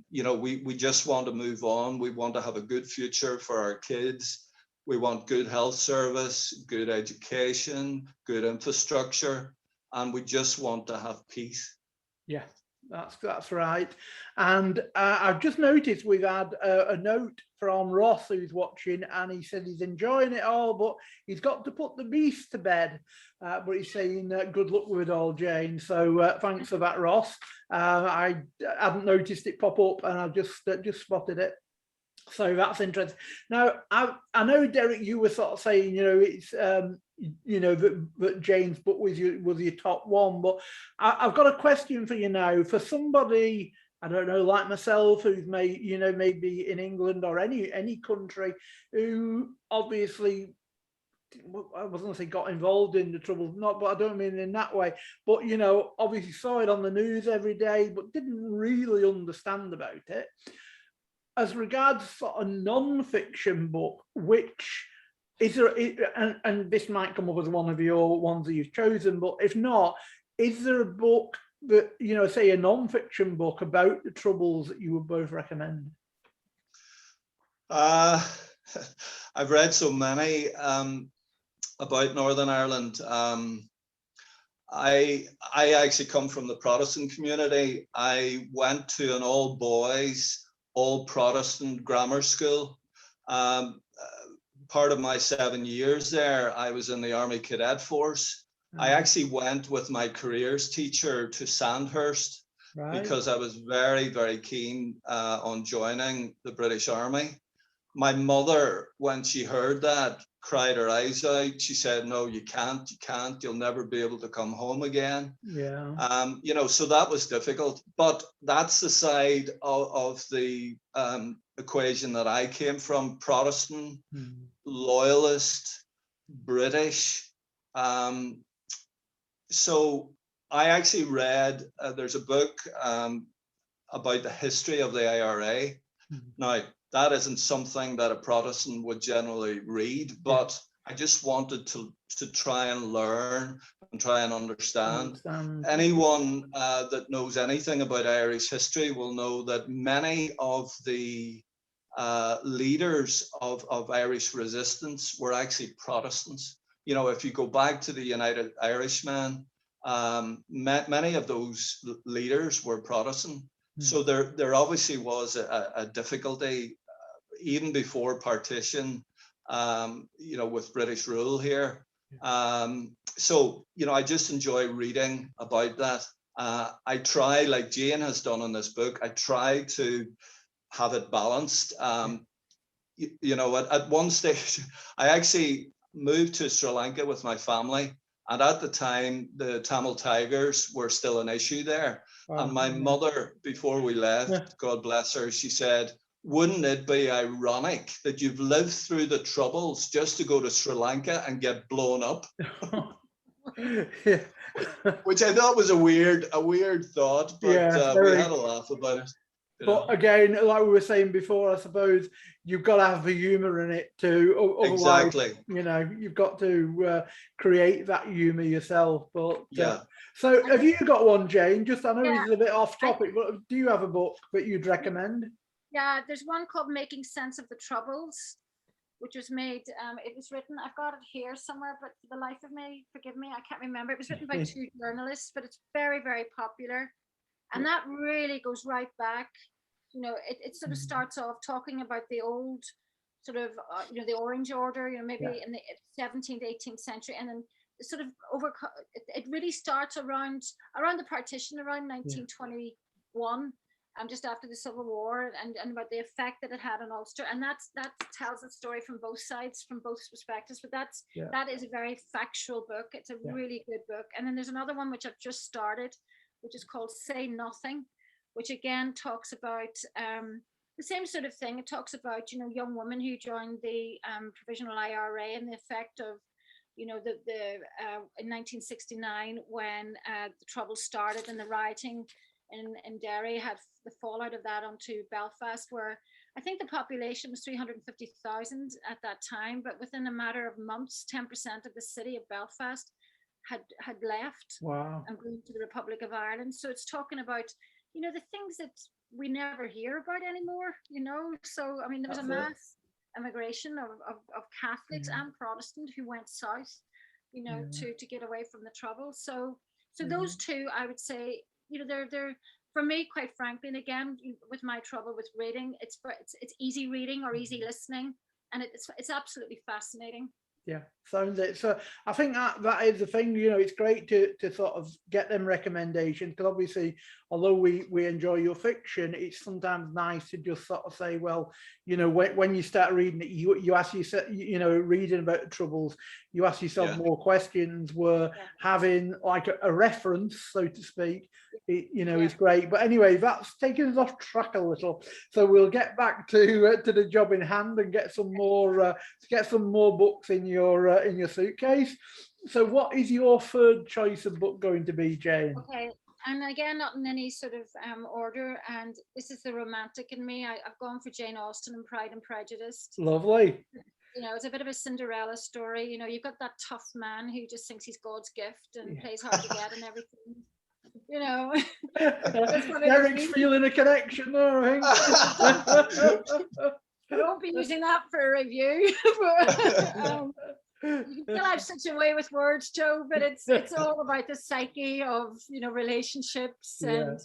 We just want to move on. We want to have a good future for our kids. We want good health service, good education, good infrastructure, and we just want to have peace. Yeah, that's right. And I've just noticed we've had a note from Ross who's watching, and he said he's enjoying it all, but he's got to put the beast to bed. But he's saying good luck with it all, Jane. So thanks for that, Ross. I hadn't noticed it pop up, and I just spotted it. So that's interesting. Now, I know, Derek, you were sort of saying, it's, that Jane's book was your top one, but I've got a question for you now. For somebody, I don't know, like myself, who's maybe in England or any country, who obviously, I wasn't going to say got involved in the Troubles, but I don't mean in that way, but, obviously saw it on the news every day, but didn't really understand about it. As regards sort of non-fiction book, which is there, and this might come up as one of your ones that you've chosen, but if not, is there a book that, say a non-fiction book about the Troubles that you would both recommend? I've read so many about Northern Ireland. I actually come from the Protestant community. I went to an all Protestant grammar school. Part of my 7 years there, I was in the Army Cadet Force. I actually went with my careers teacher to Sandhurst because I was very, very keen on joining the British Army. My mother, when she heard that, cried her eyes out. She said, "No, you can't, you'll never be able to come home again." Yeah. So that was difficult, but that's the side of the equation that I came from: Protestant, loyalist, British. So I actually read, there's a book about the history of the IRA. Now, that isn't something that a Protestant would generally read, but I just wanted to try and learn and try and understand. Anyone that knows anything about Irish history will know that many of the leaders of Irish resistance were actually Protestants. If you go back to the United Irishmen, many of those leaders were Protestant. So there obviously was a difficulty even before partition with British rule here. So, I just enjoy reading about that. I try, like Jane has done in this book, I try to have it balanced. At one stage, I actually moved to Sri Lanka with my family. And at the time, the Tamil Tigers were still an issue there. And my mother, before we left, God bless her, she said, wouldn't it be ironic that you've lived through the troubles just to go to Sri Lanka and get blown up? Which I thought was a weird thought, but we had a laugh about it. But again, like we were saying before, I suppose you've got to have the humour in it too. Otherwise, exactly. You've got to create that humour yourself. But yeah. So have you got one, Jane? Just, I know this is a bit off topic, but do you have a book that you'd recommend? Yeah, there's one called Making Sense of the Troubles, which was made, it was written, I've got it here somewhere, but for the life of me, forgive me, I can't remember. It was written by 2 journalists, but it's very, very popular. And that really goes right back. It sort of starts off talking about the old sort of, the Orange Order, maybe in the 17th, 18th century. And then sort of it really starts around the partition, around 1921. Just after the Civil War, and about the effect that it had on Ulster, and that tells the story from both sides, from both perspectives. But that is a very factual book. It's a really good book. And then there's another one which I've just started, which is called Say Nothing, which again talks about the same sort of thing. It talks about young women who joined the provisional IRA and the effect of in 1969 when the Troubles started and the rioting in Derry had the fallout of that onto Belfast, where I think the population was 350,000 at that time, but within a matter of months, 10% of the city of Belfast had left. Wow. And gone to the Republic of Ireland. So it's talking about, the things that we never hear about anymore, So, I mean, there was a mass immigration of Catholics and Protestants who went south, to get away from the Troubles. So those two, I would say, they're for me, quite frankly, and again, with my trouble with reading, it's easy reading or easy listening, and it's absolutely fascinating. Yeah, sounds it. So I think that is the thing, it's great to sort of get them recommendations, because obviously, although we enjoy your fiction, it's sometimes nice to just sort of say, well, when you start reading it, you ask yourself, reading about the Troubles, you ask yourself more questions, where having like a reference, so to speak, is great. But anyway, that's taking us off track a little. So we'll get back to the job in hand and get some more books in your suitcase. So what is your third choice of book going to be, Jane? Okay, and again, not in any sort of order, and this is the romantic in me. I've gone for Jane Austen and Pride and Prejudice. Lovely. It's a bit of a Cinderella story. You've got that tough man who just thinks he's God's gift and plays hard to get and everything. Derek's feeling a connection there, I think. I won't be using that for a review. You can still have such a way with words, Joe, but it's all about the psyche of relationships and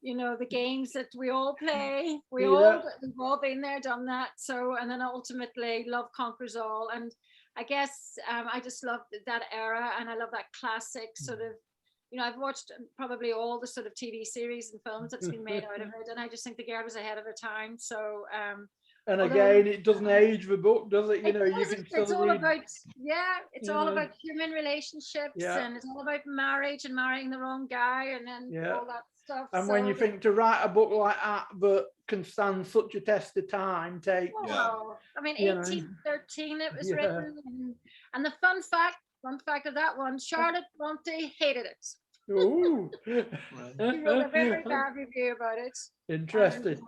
the games that we all play. We've all been there, done that. So, and then ultimately love conquers all. And I guess I just love that era, and I love that classic sort of, I've watched probably all the sort of TV series and films that's been made out of it, and I just think the girl was ahead of her time. So and again, it doesn't age the book, does it? You can still it's all read. about all about human relationships, and it's all about marriage and marrying the wrong guy, and then all that stuff. And when you think to write a book like that can stand such a test of time, I mean, 1813 it was written, and the fun fact of that one, Charlotte Bronte hated it. Ooh. She wrote a very bad review about it. Interesting.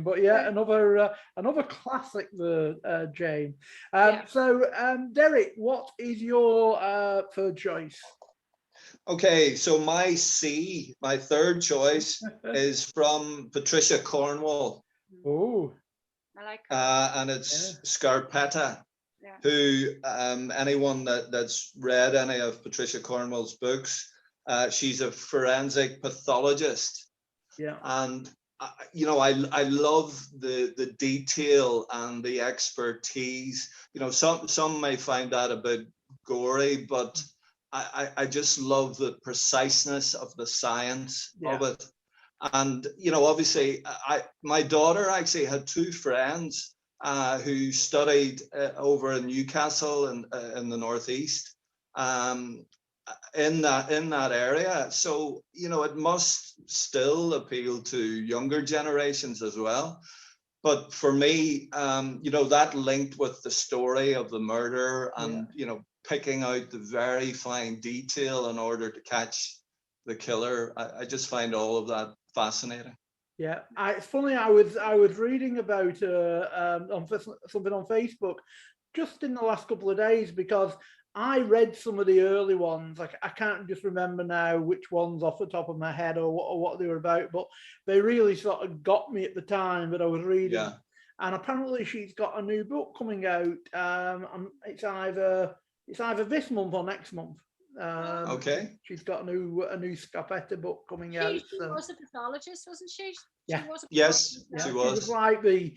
But another classic, Jane. So, Derek, what is your third choice? Okay, so my third choice is from Patricia Cornwall. Oh, I like her. And it's Scarpetta. Who anyone that's read any of Patricia Cornwall's books, she's a forensic pathologist. Yeah. And I love the detail and the expertise. Some may find that a bit gory, but I just love the preciseness of the science of it. And obviously, my daughter actually had two friends who studied over in Newcastle in the northeast. In that area, so it must still appeal to younger generations as well. But for me, that linked with the story of the murder and picking out the very fine detail in order to catch the killer, I just find all of that fascinating. Yeah, it's funny. I was reading about something on Facebook just in the last couple of days, because I read some of the early ones. Like, I can't just remember now which ones off the top of my head or what they were about, but they really sort of got me at the time that I was reading. Yeah. And apparently she's got a new book coming out. It's either this month or next month. Okay. She's got a new Scarpetta book coming out. She was a pathologist, wasn't she? Yeah. Yes, she was. She was like the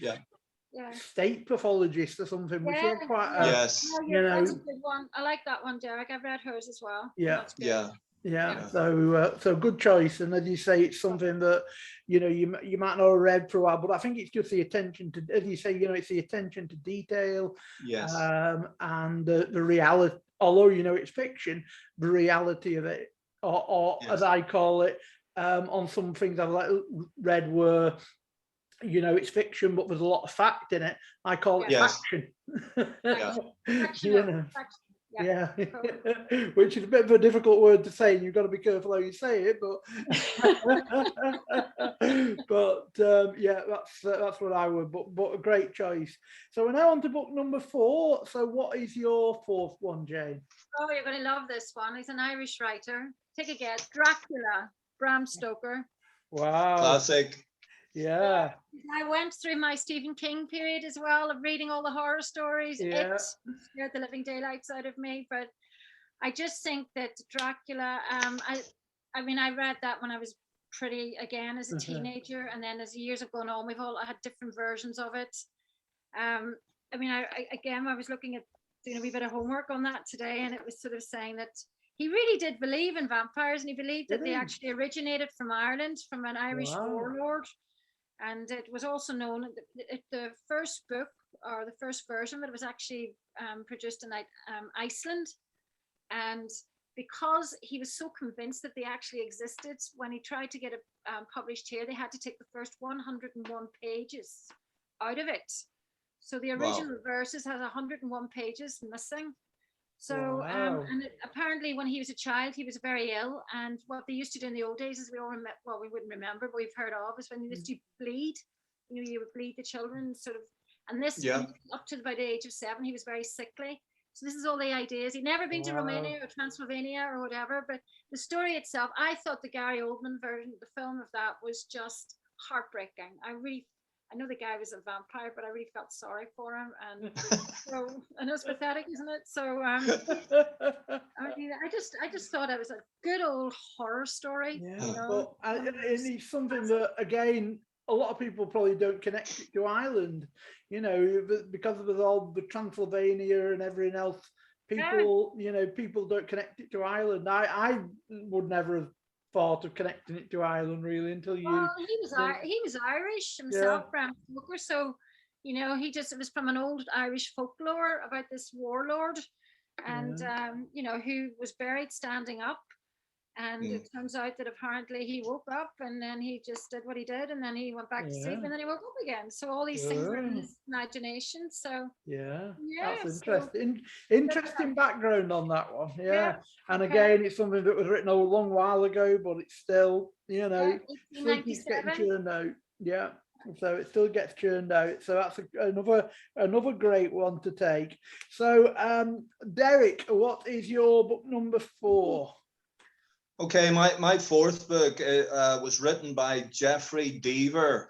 state pathologist or something, which was quite yes. That's a good one. I like that one, Derek. I've read hers as well. Yeah. So good choice. And as you say, it's something that you might not have read for a while, but I think it's just the attention to, as you say, it's the attention to detail. Yes. And the reality, although it's fiction, the reality of it, or as I call it, on some things I've read were, it's fiction, but there's a lot of fact in it. I call it faction. Yeah. Which is a bit of a difficult word to say, and you've got to be careful how you say it, but that's what I would, but a great choice. So we're now on to book number 4. So what is your 4th one, Jane? Oh, you're going to love this one. He's an Irish writer. Take a guess. Dracula, Bram Stoker. Wow. Classic. Yeah. I went through my Stephen King period as well of reading all the horror stories. Yeah. It scared the living daylights out of me, but I just think that Dracula, I read that when I was pretty, again, as a teenager, and then as the years have gone on, I had different versions of it. I was looking at doing a wee bit of homework on that today, and it was sort of saying that he really did believe in vampires, and he believed that they actually originated from Ireland, from an Irish warlord. And it was also known that the first book, or the first version, it was actually produced in Iceland. And because he was so convinced that they actually existed, when he tried to get it published here, they had to take the first 101 pages out of it. So the original verses has 101 pages missing. So, apparently when he was a child, he was very ill. And what they used to do in the old days is, we wouldn't remember, but we've heard of, is when they used to bleed, you would bleed the children sort of. And this, up to about the age of 7, he was very sickly. So this is all the ideas. He'd never been to Romania or Transylvania or whatever, but the story itself, I thought the Gary Oldman version, the film of that, was just heartbreaking. I know the guy was a vampire, but I really felt sorry for him, and so, and it was pathetic, isn't it? So I just thought it was a good old horror story. But it's something that, again, a lot of people probably don't connect it to Ireland, because of all the Transylvania and everything else. People, people don't connect it to Ireland. I would never have thought of connecting it to Ireland really until you. Well, he was Irish himself, Bram Stoker. So, it was from an old Irish folklore about this warlord, and who was buried standing up. And it turns out that apparently he woke up, and then he just did what he did, and then he went back to sleep, and then he woke up again. So all these things were in his imagination. So that's interesting. Interesting background on that one. And again, it's something that was written a long while ago, but it's still, still keeps getting churned out. So it still gets churned out. So that's another great one to take. So Derek, what is your book number 4? Okay, my 4th book was written by Jeffrey Deaver.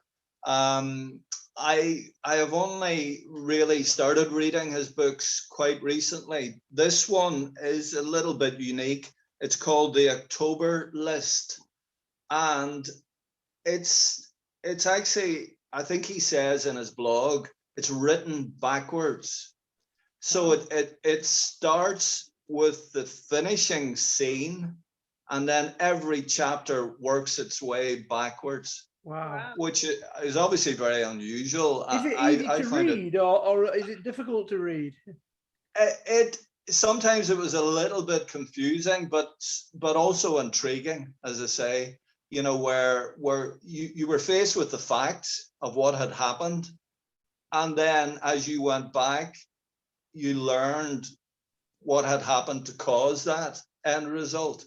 I have only really started reading his books quite recently. This one is a little bit unique. It's called The October List, and it's it's actually, I think he says in his blog, it's written backwards. So it starts with the finishing scene, and then every chapter works its way backwards. Wow. Which is obviously very unusual. Is it easy to read, or is it difficult to read? It sometimes it was a little bit confusing, but also intriguing, as I say. You know, where you were faced with the facts of what had happened, and then as you went back, you learned what had happened to cause that end result.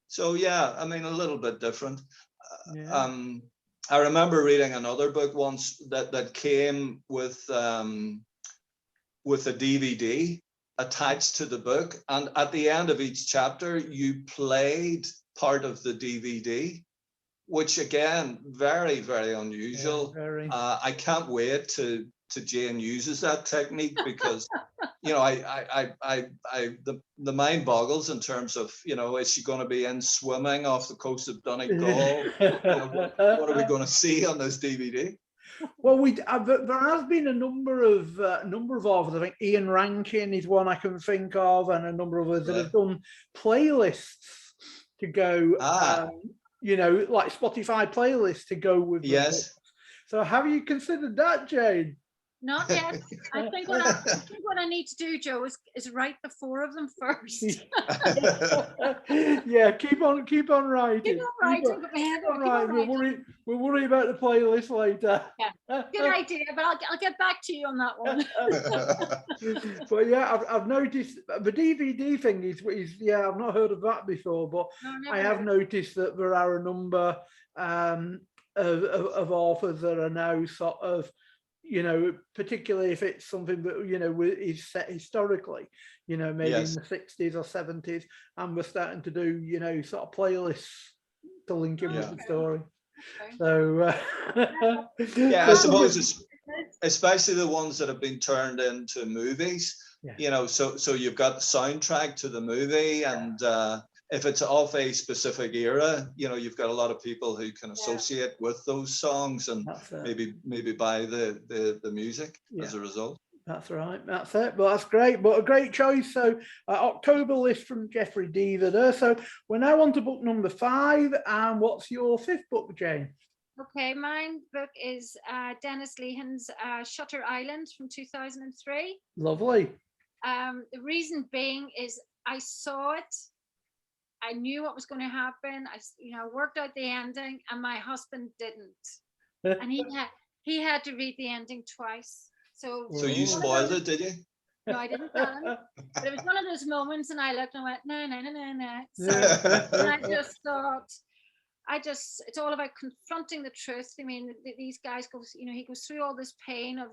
So yeah, I mean, a little bit different. Yeah. I remember reading another book once that came with a DVD attached to the book, and at the end of each chapter, you played part of the DVD, which again, very, very unusual. Yeah, very. I can't wait to Jane uses that technique, because you know, the mind boggles in terms of, you know, is she going to be in swimming off the coast of Donegal? You know, what are we going to see on this DVD? Well, there has been a number of authors. I think Ian Rankin is one I can think of, and a number of others that have done playlists to go. You know, like Spotify playlists to go with. Yes. So, have you considered that, Jane? Not yet. I think what I need to do, Joe, is write the 4 of them first. Yeah, keep on writing. Keep on writing, but my head on right. We'll worry about the playlist later. Yeah, good idea, but I'll get back to you on that one. But yeah, I've noticed the DVD thing is yeah, I've not heard of that before, but no, I have noticed that there are a number of authors that are now sort of, you know, particularly if it's something that, you know, is set historically, you know, maybe in the 60s or 70s, and we're starting to do, you know, sort of playlists to link in with the story. Okay. So yeah, I suppose it's especially the ones that have been turned into movies. You know, so you've got the soundtrack to the movie, and if it's of a specific era, you know, you've got a lot of people who can associate with those songs, and maybe buy the music as a result. That's right. That's it. But that's great. But a great choice. So October list from Jeffrey Deaver there. So we're now on to book number 5. And what's your 5th book, Jane? Okay, my book is Dennis Lehan's Shutter Island from 2003. Lovely. The reason being is I saw it. I knew what was going to happen. I worked out the ending, and my husband didn't. And he had to read the ending twice. So you spoiled it, did you? No, I didn't tell him. But it was one of those moments, and I looked and went, no. So and I just thought, it's all about confronting the truth. I mean, these guys he goes through all this pain of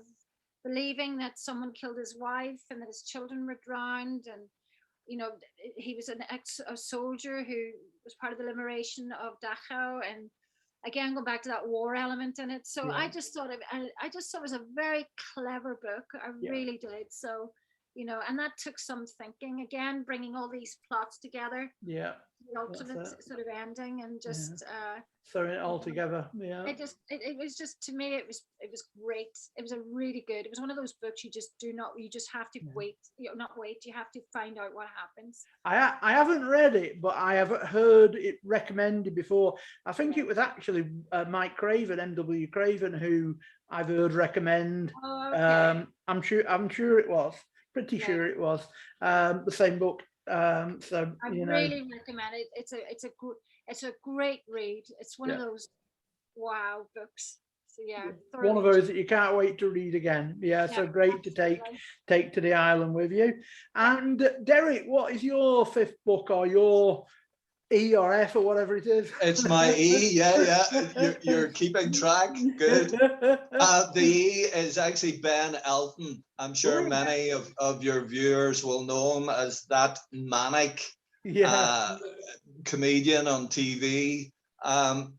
believing that someone killed his wife and that his children were drowned, and you know, he was a soldier who was part of the liberation of Dachau, and again, going back to that war element in it. So I just thought it was a very clever book. I really did. So, you know, and that took some thinking, again, bringing all these plots together. Yeah. The ultimate sort of ending, and just throwing it all together. Yeah. It was just, to me, it was great. It was a really good. It was one of those books you just have to wait. You have to find out what happens. I haven't read it, but I have heard it recommended before. I think it was actually Mike Craven, M.W. Craven, who I've heard recommend. Oh, okay. I'm sure it was. Pretty sure it was the same book. So I really recommend it. It's a great read. It's one of those wow books. So one of those that you can't wait to read again. So great to take to the island with you. And Derek, what is your 5th book, or your E or F or whatever it is? It's my E. You're keeping track. Good. The E is actually Ben Elton. I'm sure many of your viewers will know him as that manic comedian on TV.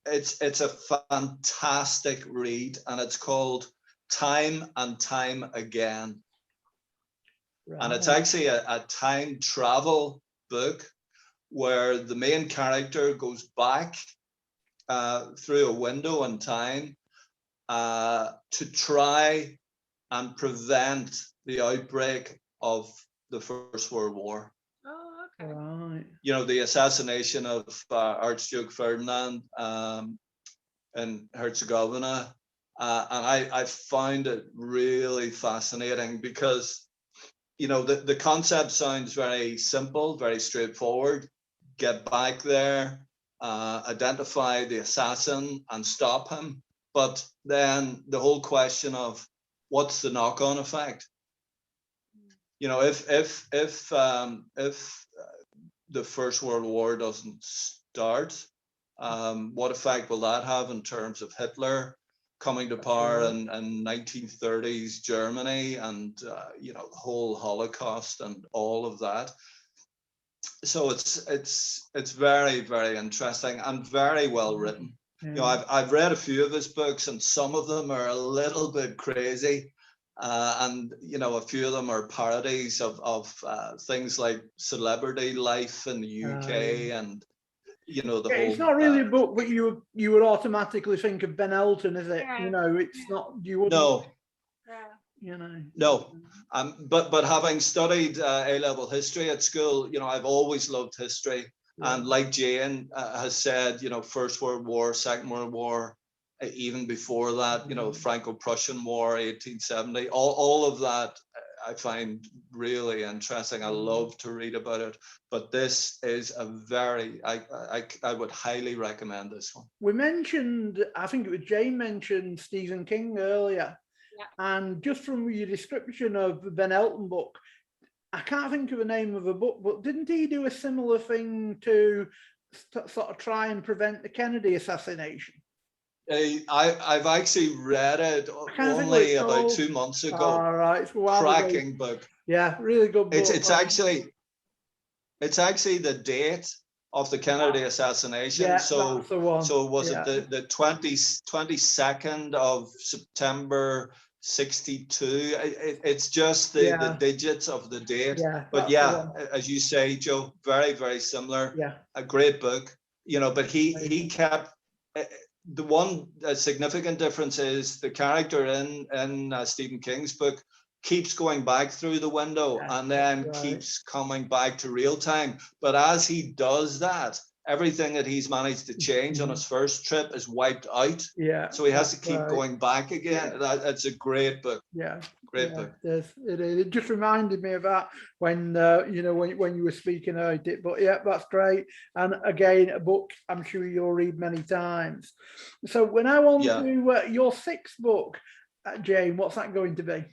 It's a fantastic read, and it's called Time and Time Again. Right. And it's actually a time travel book, where the main character goes back through a window in time to try and prevent the outbreak of the First World War. Oh, okay. Right. You know, the assassination of Archduke Ferdinand in Herzegovina. And I found it really fascinating because, you know, the concept sounds very simple, very straightforward. Get back there, identify the assassin and stop him. But then the whole question of what's the knock-on effect? You know, if the First World War doesn't start, what effect will that have in terms of Hitler coming to power in 1930s Germany, and you know, the whole Holocaust and all of that? So it's very, very interesting and very well written. Yeah. You know, I've read a few of his books, and some of them are a little bit crazy. And you know, a few of them are parodies of things like celebrity life in the UK, and you know, the whole. It's not really a book, but you would automatically think of Ben Elton, is it? Yeah. You know, it's not. You wouldn't. No. Yeah. You know. No. But having studied A-level history at school, you know, I've always loved history, and like Jane has said, you know, First World War, Second World War. Even before that, you know, Franco-Prussian War, 1870, all of that I find really interesting. I love to read about it, but this is a very, I would highly recommend this one. We mentioned, I think it was Jane mentioned Stephen King earlier, and just from your description of the Ben Elton book, I can't think of the name of the book, but didn't he do a similar thing to sort of try and prevent the Kennedy assassination? I've actually read it only about 2 months ago. All right, cracking book. Yeah, really good book. It's actually the date of the Kennedy assassination. Yeah, so that's the one. So was it the 22nd of September 62? It's just the digits of the date. Yeah, but yeah, as you say, Joe, very, very similar. Yeah, a great book. You know, but he kept. The one significant difference is the character in Stephen King's book keeps going back through the window and then keeps coming back to real time. But as he does that, everything that he's managed to change on his first trip is wiped out. Yeah. So he has to keep going back again. Yeah. That's a great book. Yeah. Great book. It just reminded me of that when you know, when you were speaking about it. But yeah, that's great. And again, a book I'm sure you'll read many times. So we're now on to your sixth book, Jane. What's that going to be?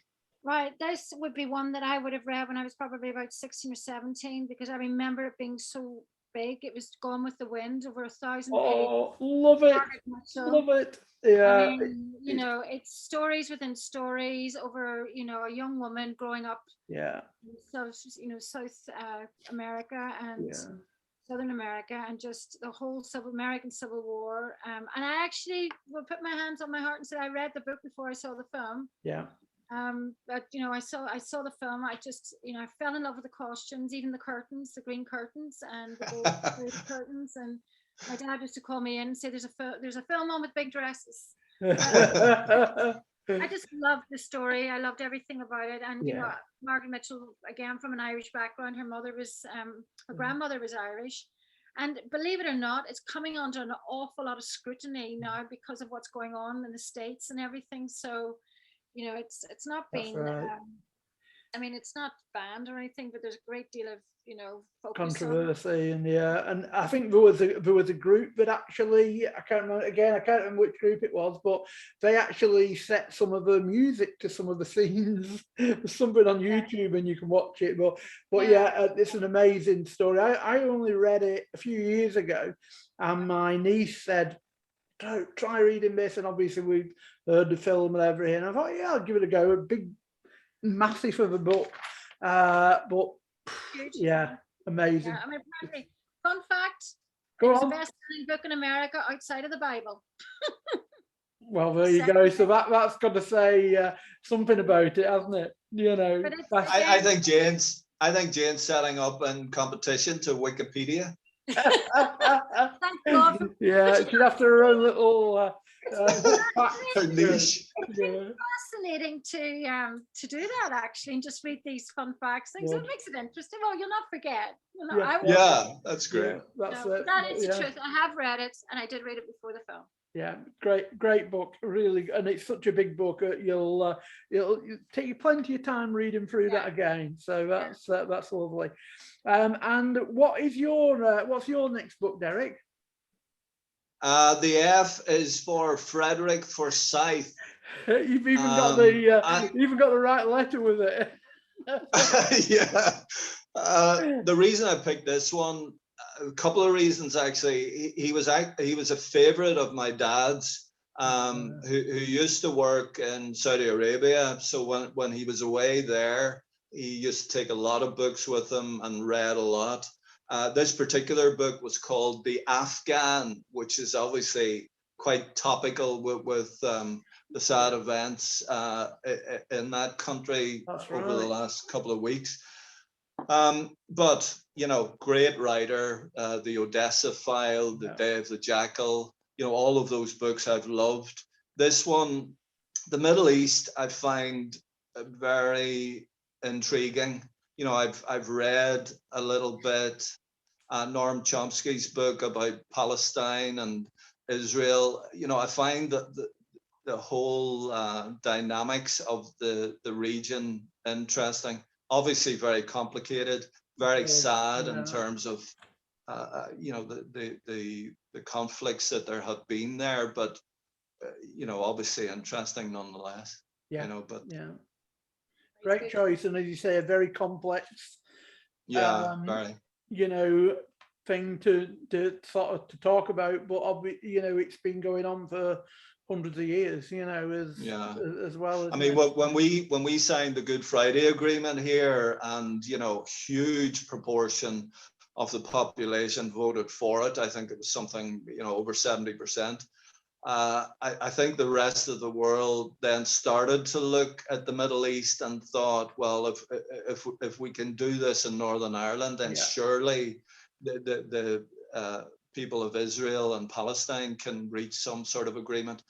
Right, this would be one that I would have read when I was probably about 16 or 17, because I remember it being so big. It was Gone with the Wind, over 1,000 pages. Oh, love it. Love it. Yeah. I mean, you know, it's stories within stories over, you know, a young woman growing up. Yeah. South America and Southern America, and just the whole American Civil War. And I actually will put my hands on my heart and say I read the book before I saw the film. Yeah. But you know, I saw the film. I just, you know, I fell in love with the costumes, even the curtains, the green curtains and the gold curtains. And my dad used to call me in and say, "There's a film on with big dresses." I just loved the story. I loved everything about it. And you know, Margaret Mitchell, again from an Irish background, her mother was, her grandmother was Irish. And believe it or not, it's coming under an awful lot of scrutiny now because of what's going on in the States and everything. So, you know, it's not been, I mean, it's not banned or anything, but there's a great deal of, you know, controversy and I think there was a group that actually, I can't remember which group it was, but they actually set some of the music to some of the scenes. There's something on YouTube and you can watch it, but it's an amazing story. I only read it a few years ago, and my niece said, try reading this, and obviously we've heard the film and everything. I thought, I'll give it a go. A big, massive of a book, but yeah, amazing. Yeah, I mean, apparently, fun fact, it's the best-selling book in America outside of the Bible. Well, there you go. So that's got to say something about it, hasn't it? You know, I think Jane's setting up in competition to Wikipedia. Thank God for Yeah, she'd have to her own little Her niche. yeah. fascinating to do that actually, and just read these fun facts things. Yeah. It makes it interesting. Well, you'll not forget. Yeah. I will. Yeah, that's great. Yeah, that's No, it. that is the Yeah. truth. I have read it, and I did read it before the film. Yeah, great book, really, and it's such a big book. It'll take you plenty of time reading through that again. So that's lovely. And what's your next book, Derek? The F is for Frederick Forsyth. You've even got the right letter with it. Yeah. The reason I picked this one, a couple of reasons actually. He was a favorite of my dad's, who used to work in Saudi Arabia. So when he was away there, he used to take a lot of books with him and read a lot. This particular book was called The Afghan, which is obviously quite topical with the sad events in that country over the last couple of weeks. But great writer, The Odessa File, The Day of the Jackal, all of those books I've loved. This one, the Middle East, I find very intriguing. I've read a little bit Noam Chomsky's book about Palestine and Israel. I find that the whole dynamics of the region interesting. Obviously very complicated, very sad in terms of the conflicts that there have been there, but obviously interesting nonetheless. Great choice, and as you say, a very complex very thing to sort of to talk about, but it's been going on for hundreds of years, as well. I mean, when we signed the Good Friday Agreement here, and huge proportion of the population voted for it. I think it was something over 70%. I think the rest of the world then started to look at the Middle East and thought, well, if we can do this in Northern Ireland, then surely the people of Israel and Palestine can reach some sort of agreement.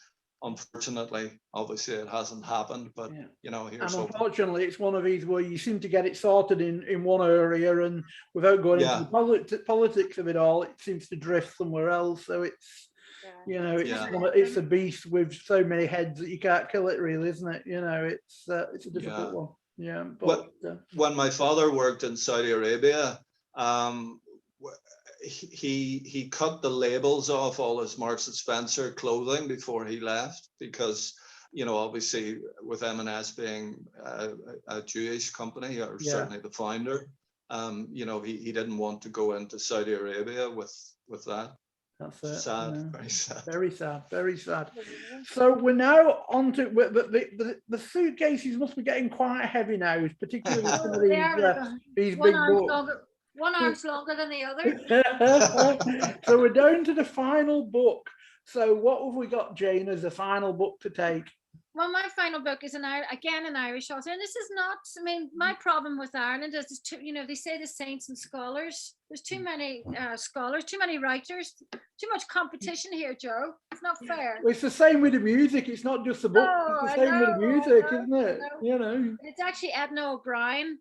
Unfortunately, obviously, it hasn't happened. But here's and unfortunately, it's one of these where you seem to get it sorted in one area, and without going into the politics of it all, it seems to drift somewhere else. So it's it's a beast with so many heads that you can't kill it, really, isn't it? It's a difficult one. Yeah. But when my father worked in Saudi Arabia, he cut the labels off all his Marks and Spencer clothing before he left, because obviously with M&S being a Jewish company, or certainly the founder, he didn't want to go into Saudi Arabia with that. That's it. Sad, very sad. Very sad, very sad. So we're now on to the suitcases must be getting quite heavy now, particularly some of these big books. One arm's longer than the other. So we're down to the final book. So what have we got, Jane, as the final book to take? Well, my final book is an Irish author, and this is not. I mean, my problem with Ireland is they say the saints and scholars. There's too many scholars, too many writers, too much competition here, Joe. It's not fair. Well, it's the same with the music. It's not just the book. It's the same with the music, isn't it? It's actually Edna O'Brien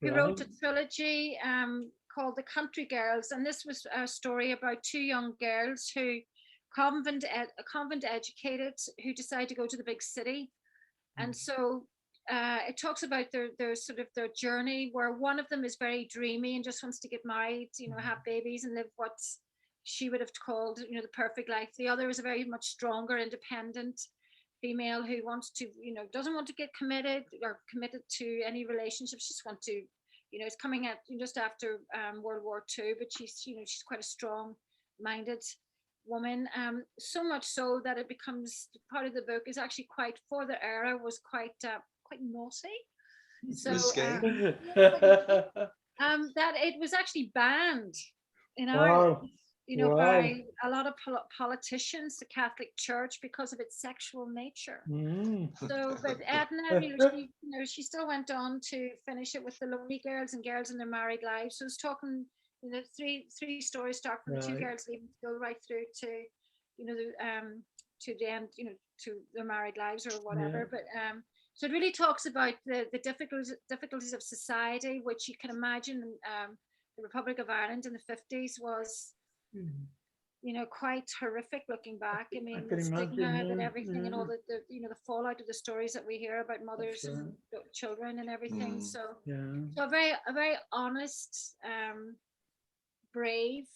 who wrote a trilogy called The Country Girls, and this was a story about two young girls who convent educated, who decide to go to the big city. And so it talks about their sort of their journey, where one of them is very dreamy and just wants to get married, have babies and live what she would have called the perfect life. The other is a very much stronger, independent female who wants to doesn't want to get committed to any relationships, just want to it's coming out just after World War II, but she's quite a strong minded woman, so much so that it becomes part of the book is actually quite, for the era, was quite naughty. So that it was actually banned in Ireland, by a lot of politicians, the Catholic Church, because of its sexual nature. So, but Edna, she still went on to finish it with The Lonely Girls and Girls in Their Married Lives. So it's talking The three stories start from the two girls leaving school right through to, to the end, to their married lives or whatever. But so it really talks about the difficulties of society, which you can imagine. The Republic of Ireland in the 50s was, quite horrific looking back. I mean, the stigma and everything, and all the fallout of the stories that we hear about mothers and children and everything. So a very honest, brave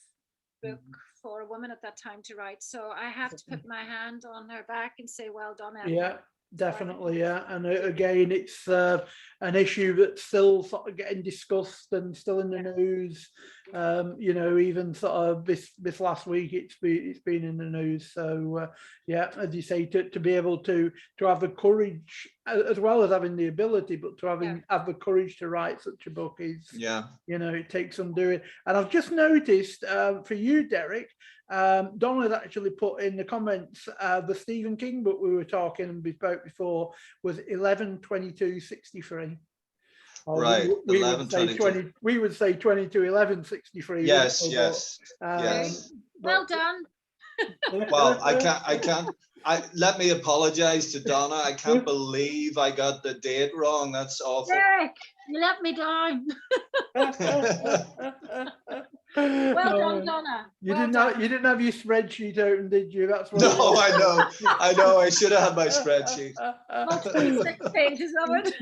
book for a woman at that time to write. So I have to put my hand on her back and say, well done, Emma. Yeah, definitely. Yeah. And again, it's an issue that's still sort of getting discussed and still in the news. Even sort of this last week, it's been in the news. So as you say, to be able to have the courage, as well as having the ability, but to have the courage to write such a book is, it takes some doing. And I've just noticed for you, Derek, Donna had actually put in the comments the Stephen King book we were talking about before was 11/22/63. Right, we would say 22/11/63. Yes. Well done. Well, I can't. Let me apologize to Donna. I can't believe I got the date wrong. That's awful. Derek, you let me down. Well done, Donna. You didn't have your spreadsheet open, did you? That's what. No, I know. I should have had my spreadsheet. Multiple 6 pages of it.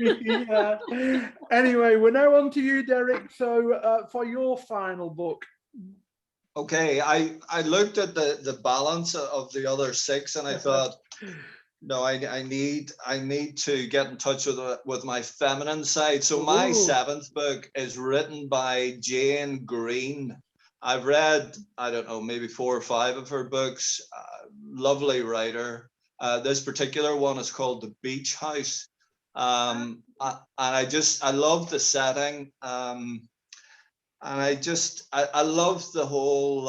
Anyway, we're now on to you, Derek. So for your final book. Okay, I looked at the balance of the other 6 and I thought, no, I need to get in touch with my feminine side. So my 7th book is written by Jane Green. I've read, I don't know, maybe 4 or 5 of her books. Lovely writer. This particular one is called The Beach House. And I love the setting. And I love the whole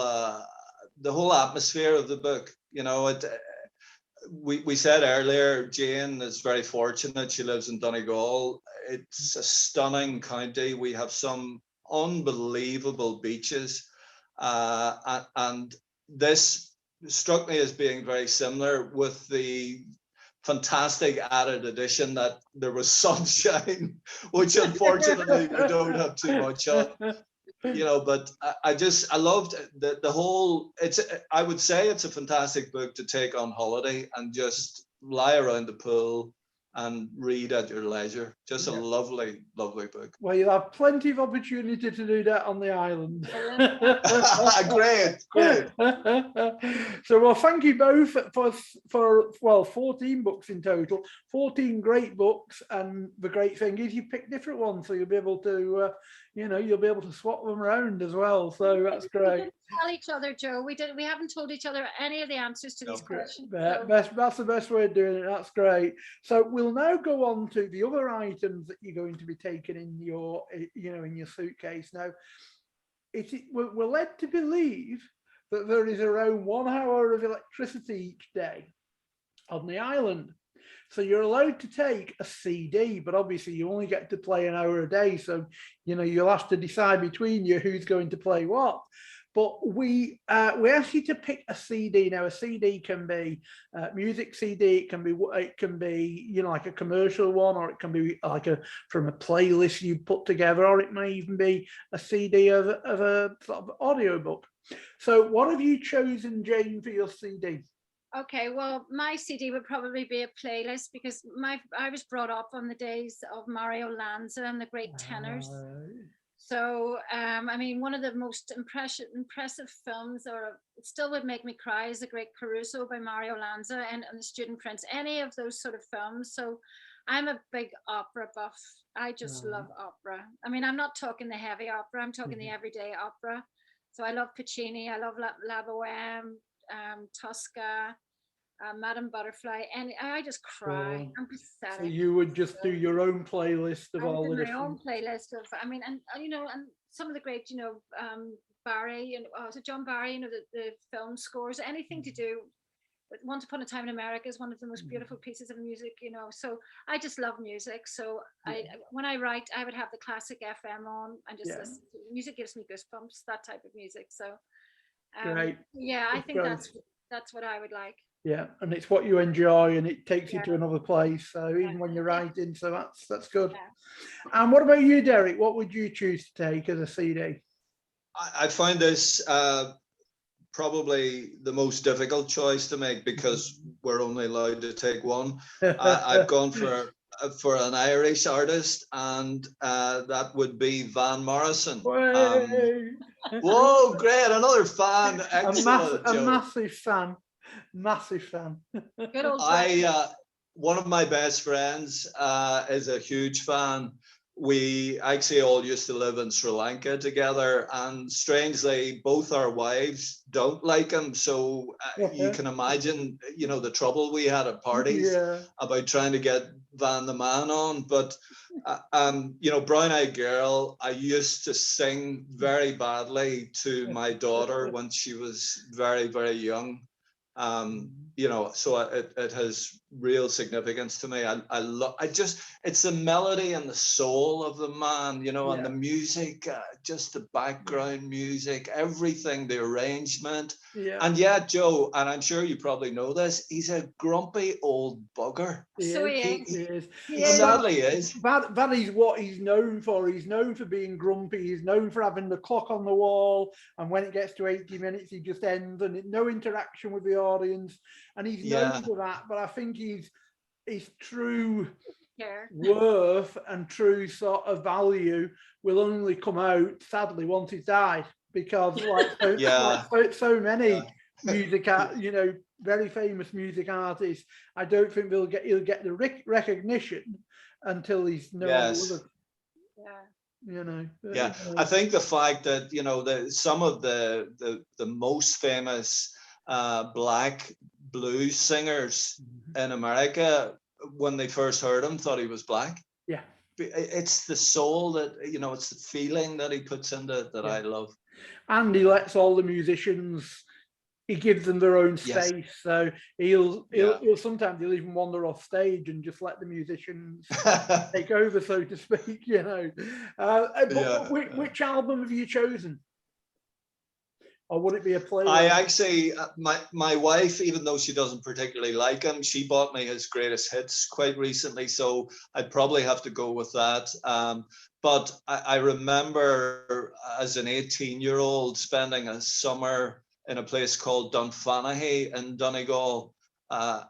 atmosphere of the book. We said earlier, Jane is very fortunate. She lives in Donegal. It's a stunning county. We have some unbelievable beaches. And this struck me as being very similar, with the fantastic added addition that there was sunshine, which unfortunately we don't have too much of. But I loved the whole. I would say it's a fantastic book to take on holiday and just lie around the pool and read at your leisure. Just a lovely, lovely book. Well, you'll have plenty of opportunity to do that on the island. Great. So, well, thank you both for 14 books in total, 14 great books. And the great thing is you pick different ones, so you'll be able to, you'll be able to swap them around as well. So that's great. We didn't tell each other, Joe. We haven't told each other any of the answers to these questions. That's the best way of doing it. That's great. So we'll now go on to the other items that you're going to be taking in your, in your suitcase. Now, we're led to believe that there is around 1 hour of electricity each day on the island. So you're allowed to take a CD, but obviously you only get to play an hour a day. So, you'll have to decide between you who's going to play what. But we ask you to pick a CD. Now, a CD can be music CD. It can be like a commercial one, or it can be like from a playlist you put together, or it may even be a CD of a sort of audio book. So, what have you chosen, Jane, for your CD? Okay, well, my CD would probably be a playlist, because I was brought up on the days of Mario Lanza and the great tenors. So, one of the most impressive films, or it still would make me cry, is The Great Caruso by Mario Lanza and The Student Prince, any of those sort of films. So I'm a big opera buff. I just love opera. I'm not talking the heavy opera, I'm talking the everyday opera. So I love Puccini, I love La Boheme, Tosca, Madame Butterfly, and I just cry. I'm pathetic. So you would just do your own playlist of all the different. My own playlist of, and some of the great, Barry and John Barry, the film scores, anything to do. but Once Upon a Time in America is one of the most beautiful pieces of music, you know. So I just love music. So when I write, I would have the classic FM on and just listen to music. Gives me goosebumps, that type of music. So Great. yeah, I think Great. that's what I would like. Yeah, and it's what you enjoy, and it takes you Yeah. to another place. So even when you're writing, so that's good. Yeah. And what about you, Derek? What would you choose to take as a CD? I find this probably the most difficult choice to make because we're only allowed to take one. I've gone for an Irish artist, and that would be Van Morrison. Whoa, great! Another fan. Excellent. A massive fan. Massive fan. Good old one of my best friends is a huge fan. We actually all used to live in Sri Lanka together, and strangely, both our wives don't like him. So you can imagine, you know, the trouble we had at parties about trying to get Van the Man on. But you know, Brown Eyed Girl, I used to sing very badly to my daughter when she was very, very young. You know, so it has real significance to me. It's the melody and the soul of the man, you know, and the music, just the background music, everything, the arrangement. And Joe, and I'm sure you probably know this, he's a grumpy old bugger. So he sadly is. That is what he's known for. He's known for being grumpy. He's known for having the clock on the wall, and when it gets to 80 minutes, he just ends, and no interaction with the audience. And he's known for that. But I think his true worth and true sort of value will only come out, sadly, once he's died, because so many music, you know, very famous music artists, I don't think he'll get the recognition until he's no longer. You know. I think the fact that, you know, some of the most famous black blues singers in America, when they first heard him, thought he was black. Yeah. It's the soul that, you know, it's the feeling that he puts into it that I love. And he lets all the musicians, he gives them their own space. So he'll sometimes he'll even wander off stage and just let the musicians take over, so to speak, you know. Which album have you chosen? Or would it be a play? I actually, my wife, even though she doesn't particularly like him, she bought me his greatest hits quite recently, so I'd probably have to go with that. But I remember as an 18-year-old spending a summer in a place called Dunfanaghy in Donegal. I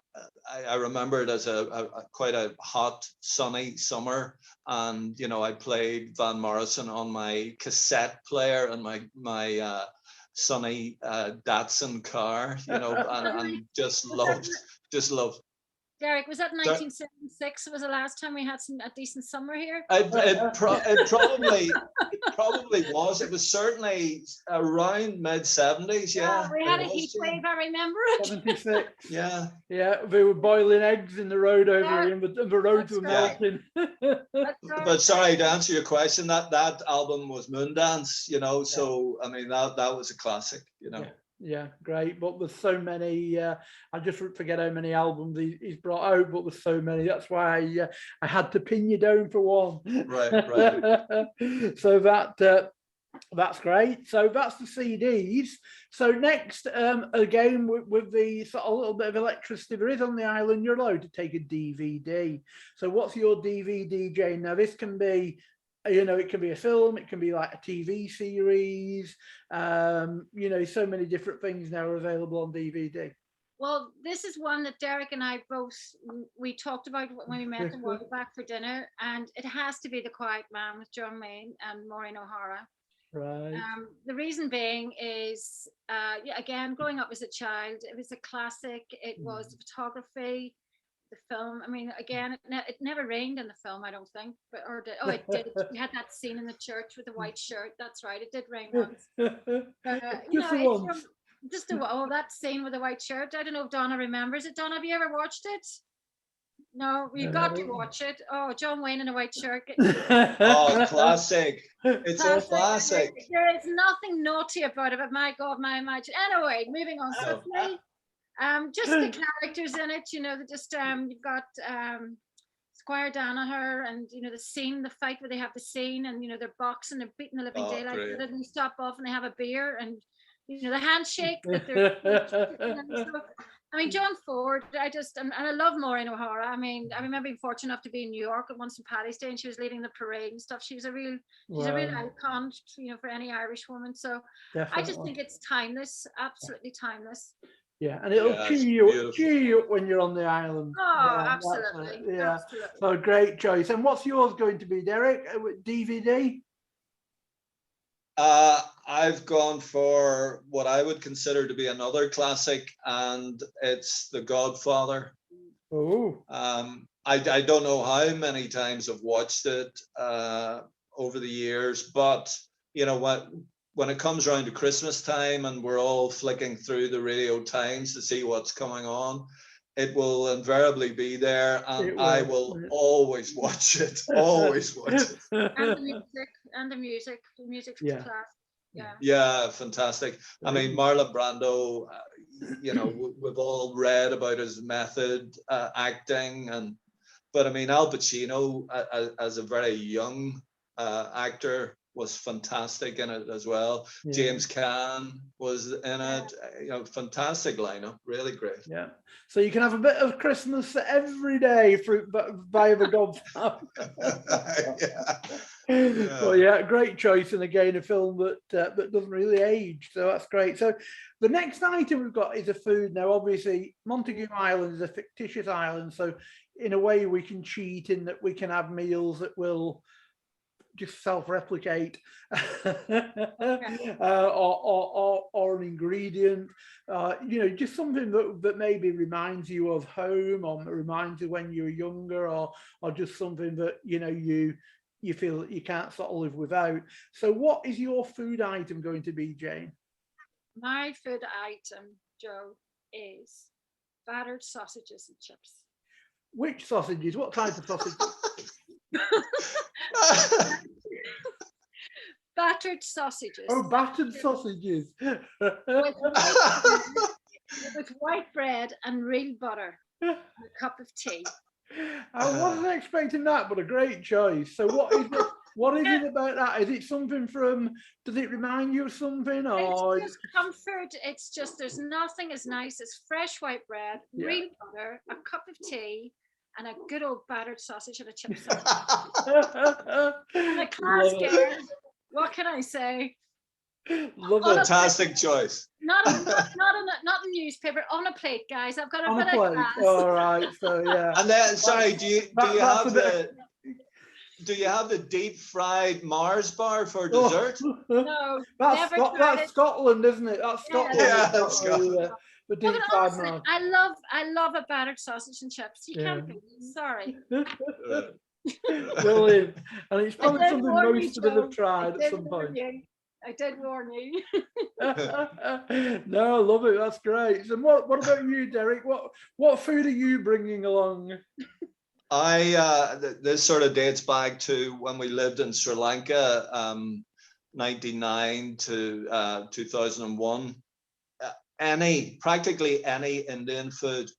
remember it as a quite a hot, sunny summer, and you know, I played Van Morrison on my cassette player and my sunny Datsun car, you know, and just loved. Derek, was that 1976? Was the last time we had a decent summer here? It probably was. It was certainly around mid-70s. Yeah, we had a heat wave. I remember it. 76. Yeah. They were boiling eggs in the road over here, and the roads were melting. But sorry, to answer your question, that album was Moondance, you know. So I mean, that was a classic, you know. Yeah, great. But there's so many. I just forget how many albums he's brought out, but there's so many. That's why I had to pin you down for one. Right. So that's great. So that's the CDs. So next, again with the sort of little bit of electricity there is on the island, you're allowed to take a DVD. So what's your DVD, Jane? Now this can be, you know, it can be a film, it can be like a TV series, you know, so many different things now are available on DVD. Well, this is one that Derek and I both, we talked about when we met and walked back for dinner, and it has to be The Quiet Man with John Wayne and Maureen O'Hara. Right. The reason being is, again, growing up as a child, it was a classic. It was the photography, the film. I mean, again, it never rained in the film, I don't think, it did. You had that scene in the church with the white shirt. That's right, it did rain once. That scene with the white shirt. I don't know if Donna remembers it. Donna, have you ever watched it? No, we've got to watch it. Oh, John Wayne in a white shirt. Oh, classic. It's a classic. There is nothing naughty about it, but my God, my imagination. Anyway, moving on swiftly. Just the characters in it, just you've got Squire Danaher, and the scene, the fight where they have the scene, and they're boxing, they're beating the living daylight out of it, and they stop off and they have a beer, and the handshake that they're. So, I mean, John Ford, and I love Maureen O'Hara. I mean, I remember being fortunate enough to be in New York at once in Paddy's Day, and she was leading the parade and stuff. She's a real icon, for any Irish woman. So definitely. I just think it's timeless, absolutely timeless. Yeah, and it'll cheer you up when you're on the island. Oh, absolutely. Yeah, absolutely. So great choice. And what's yours going to be, Derek? DVD? I've gone for what I would consider to be another classic, and it's The Godfather. Oh. I don't know how many times I've watched it over the years, but you know what? When it comes around to Christmas time and we're all flicking through the Radio Times to see what's coming on, it will invariably be there, and I will always watch it. Always watch it. And the music. The music's class. Yeah. Yeah, fantastic. I mean, Marlon Brando. We've all read about his method acting, but I mean, Al Pacino as a very young actor was fantastic in it as well. Yeah. James Caan was in it. Fantastic lineup, really great. Yeah. So you can have a bit of Christmas every day via The Godfather. Well, yeah, great choice, and again a film that doesn't really age, so that's great. So the next item we've got is a food. Now, obviously, Montague Island is a fictitious island, so in a way we can cheat in that we can have meals that will just self-replicate or an ingredient, just something that maybe reminds you of home, or reminds you when you were younger, or just something that you feel that you can't sort of live without. So what is your food item going to be, Jane? My food item, Joe, is battered sausages and chips. Which sausages? What type of sausages? Battered sausages. Oh, battered sausages. with white bread and real butter and a cup of tea. I wasn't expecting that, but a great choice. So what is it? What is it about that? Is it something from, does it remind you of something? Or it's just comfort. It's just, there's nothing as nice as fresh white bread, real butter, a cup of tea, and a good old battered sausage and a chip sauce. And a class girl. What can I say? Fantastic choice. Not a newspaper, on a plate, guys. I've got a bit of class. All right, so yeah. And then, sorry, do you have the deep fried Mars bar for dessert? No, that's Scotland, isn't it? That's Scotland. Yeah, that's Scotland. The deep fried Mars. I love a battered sausage and chips. You can't beat it. Sorry. Brilliant. And it's probably something most of us have tried at some point. I did warn you. No, I love it. That's great. So what about you, Derek? What food are you bringing along? This sort of dates back to when we lived in Sri Lanka, 1999 to 2001. Practically any Indian food.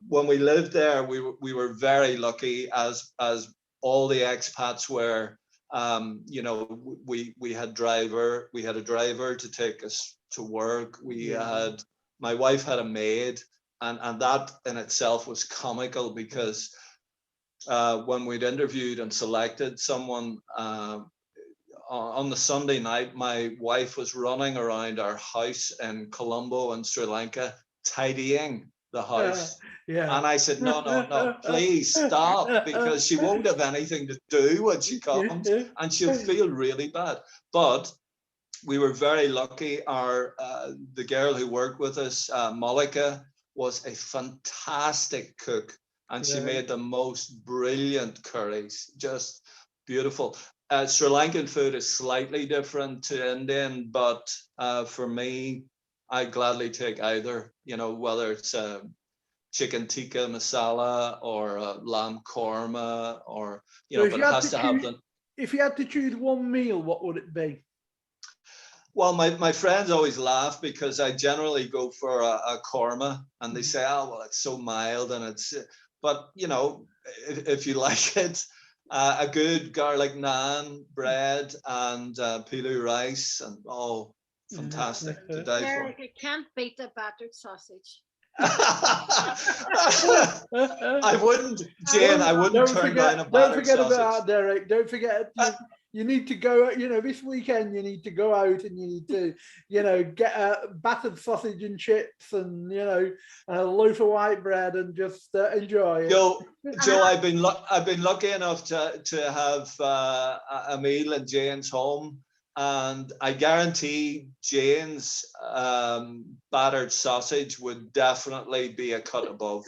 When we lived there, we were very lucky, as all the expats were. We had a driver to take us to work. My wife had a maid, and that in itself was comical, because when we'd interviewed and selected someone on the Sunday night, my wife was running around our house in Colombo in Sri Lanka tidying the house. And I said, no, please stop, because she won't have anything to do when she comes, and she'll feel really bad. But we were very lucky. The girl who worked with us, Malika, was a fantastic cook, and she made the most brilliant curries, just beautiful. Sri Lankan food is slightly different to Indian, but for me, I gladly take either, whether it's chicken tikka masala or lamb korma, or, so but it has to have the... If you had to choose one meal, what would it be? Well, my friends always laugh because I generally go for a korma, and they say, "Oh, well, it's so mild," and it's. But you know, if you like it, a good garlic naan bread and pilau rice, and fantastic to die for. Derek, it can't beat the battered sausage. I wouldn't, Jane. I wouldn't turn down a battered Don't forget sausage. about Derek. Don't forget. You need to go, this weekend you need to go out and you need to, get a battered sausage and chips and, a loaf of white bread and just enjoy it. Joe, I've been lucky enough to have a meal in Jane's home, and I guarantee Jane's battered sausage would definitely be a cut above.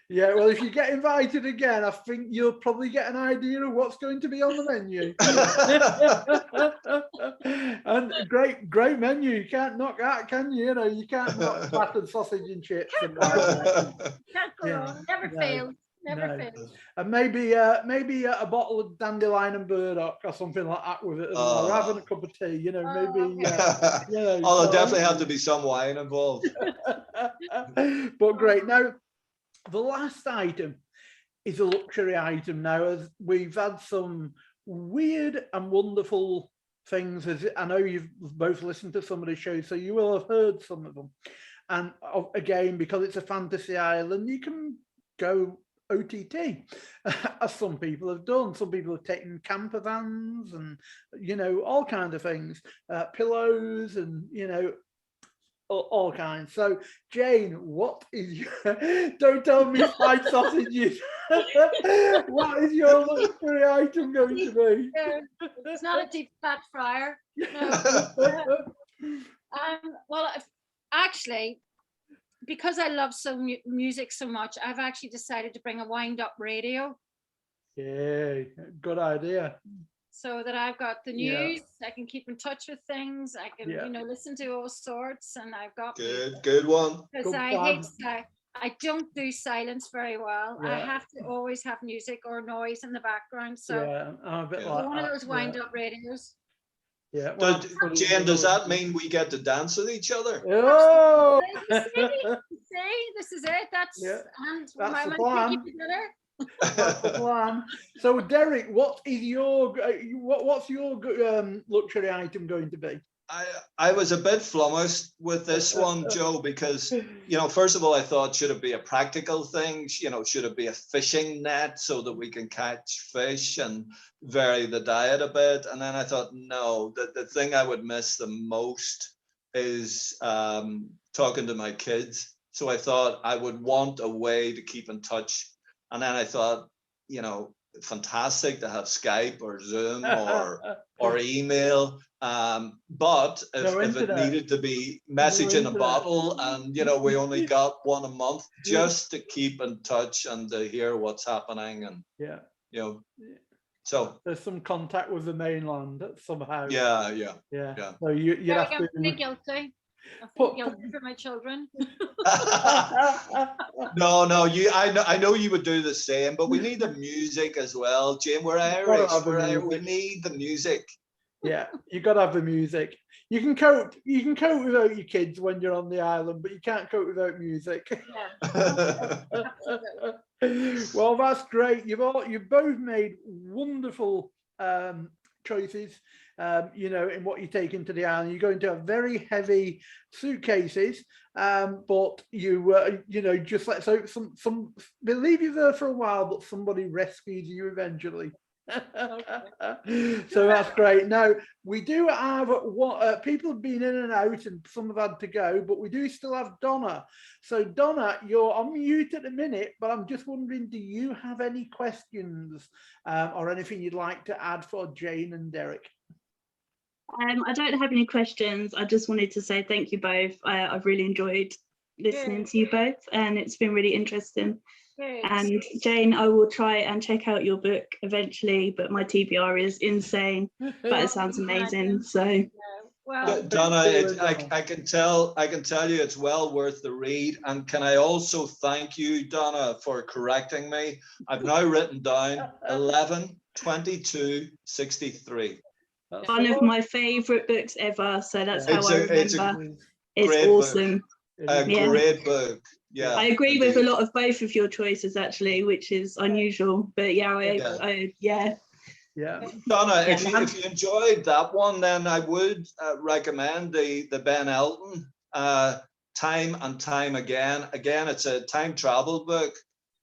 Yeah, well, if you get invited again, I think you'll probably get an idea of what's going to be on the menu. And great menu. You can't knock that, can you? You can't knock battered sausage and chips. Can't go wrong. Never fails. Never fails. And maybe a bottle of dandelion and burdock or something like that with it as well. Or having a cup of tea, maybe. There'll definitely have to be some wine involved. But great. Now, the last item is a luxury item now, as we've had some weird and wonderful things. As I know you've both listened to some of the shows, so you will have heard some of them. And again, because it's a fantasy island, you can go OTT, as some people have done. Some people have taken camper vans and, all kinds of things, pillows and, all kinds. So, Jane, what is your, don't tell me fried sausages. What is your luxury item going to be? It's not a deep fat fryer. No. Well, actually, because I love music so much, I've actually decided to bring a wind-up radio. Yeah, good idea. So that I've got the news, I can keep in touch with things, I can, listen to all sorts, and I've got good one. Because I don't do silence very well. I have to always have music or noise in the background. So I'm a bit like one of those wind-up radios. Yeah. Well, Jane, does that mean we get to dance with each other? Oh, see, this is it. That's the plan. That's the plan. So, Derek, what's your luxury item going to be? I was a bit flummoxed with this one, Joe, because first of all, I thought, should it be a practical thing? Should it be a fishing net so that we can catch fish and vary the diet a bit? And then I thought, no, the thing I would miss the most is talking to my kids. So I thought I would want a way to keep in touch. And then I thought, fantastic to have Skype or Zoom or email. But if it needed to be message in a bottle, and we only got one a month, just to keep in touch and to hear what's happening, and so there's some contact with the mainland somehow. Yeah. So you have to. I'm guilty. I feel guilty for my children. No, I know you would do the same, but we need the music as well, Jane. We're Irish. We need the music. Yeah, you got to have the music. You can cope without your kids when you're on the island, but you can't cope without music. Yeah. Well, that's great. You've both made wonderful choices. In what you take into the island. You're going to have very heavy suitcases, but you just let's hope some they leave you there for a while, but somebody rescues you eventually. So that's great. Now we do have people have been in and out, and some have had to go, but we do still have Donna. So Donna, you're on mute at the minute, but I'm just wondering, do you have any questions or anything you'd like to add for Jane and Derek? I don't have any questions. I just wanted to say thank you both. I've really enjoyed listening to you both, and it's been really interesting. And Jane, I will try and check out your book eventually, but my TBR is insane, but it sounds amazing. So well, Donna, I can tell you it's well worth the read. And can I also thank you, Donna, for correcting me? I've now written down 11:22:63. That's one the of one. my favourite books ever. So that's Yeah. how I It's a remember. It's great awesome. A Yeah. great book. Yeah. I agree with a indeed. lot of both of your choices actually, which is unusual. But yeah, Yeah. Donna, Yeah. if you enjoyed that one, then I would recommend the Ben Elton, Time and Time Again. Again, it's a time travel book,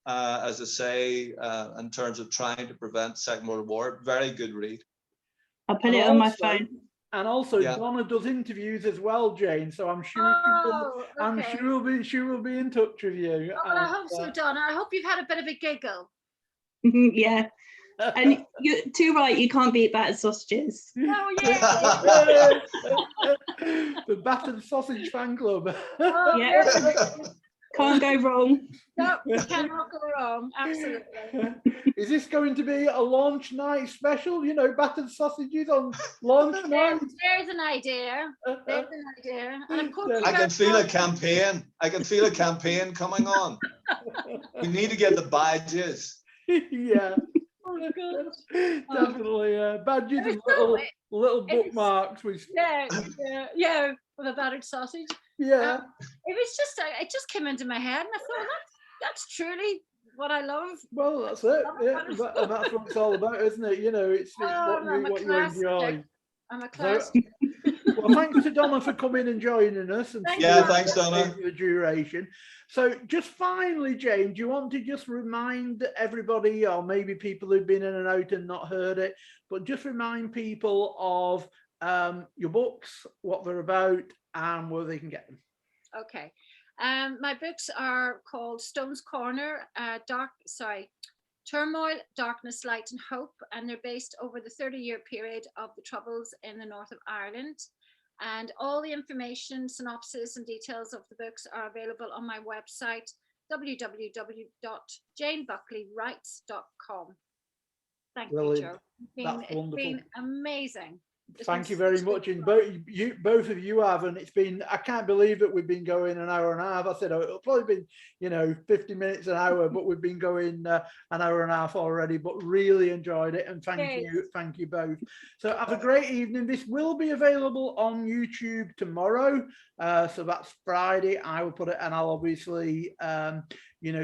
as I say, in terms of trying to prevent Second World War. Very good read. I'll put it on my phone. And also, Yeah. Donna does interviews as well, Jane. So I'm sure Okay. she will be in touch with you. Oh, well, I hope so, Donna. I hope you've had a bit of a giggle. Yeah. And you're too right, you can't beat battered sausages. Oh, yeah. The Battered Sausage Fan Club. Oh, Yeah. yeah. Can't go wrong. No, you cannot go wrong. Absolutely. Is this going to be a launch night special? You know, battered sausages on launch night? There's an idea. There's an idea. And of course, I can feel a campaign. I can feel a campaign coming on. We need to get the badges. Yeah. Oh, good. Definitely, badges and little bookmarks. With Yeah, with a battered sausage. Yeah. It just came into my head, and I thought that's truly what I love. Well, that's it. Yeah, and that's what it's all about, isn't it? You know, it's what you enjoy. I'm a classic. Well, thanks to Donna for coming and joining us. And thanks, Donna. For the duration. So, just finally, Jane, do you want to just remind everybody, or maybe people who've been in and out and not heard it, but just remind people of your books, what they're about, and where they can get them? Okay. My books are called Stone's Corner, Turmoil, Darkness, Light and Hope, and they're based over the 30-year period of the Troubles in the north of Ireland. And all the information, synopsis and details of the books are available on my website, www.janebucklywrites.com. Thank you, Joe. It's been amazing. Thank you very much. And both of you have, and it's been, I can't believe that we've been going an hour and a half. I said it'll probably be, 50 minutes an hour, but we've been going an hour and a half already, but really enjoyed it. And thank you both. So have a great evening. This will be available on YouTube tomorrow. So that's Friday. I will put it, and I'll obviously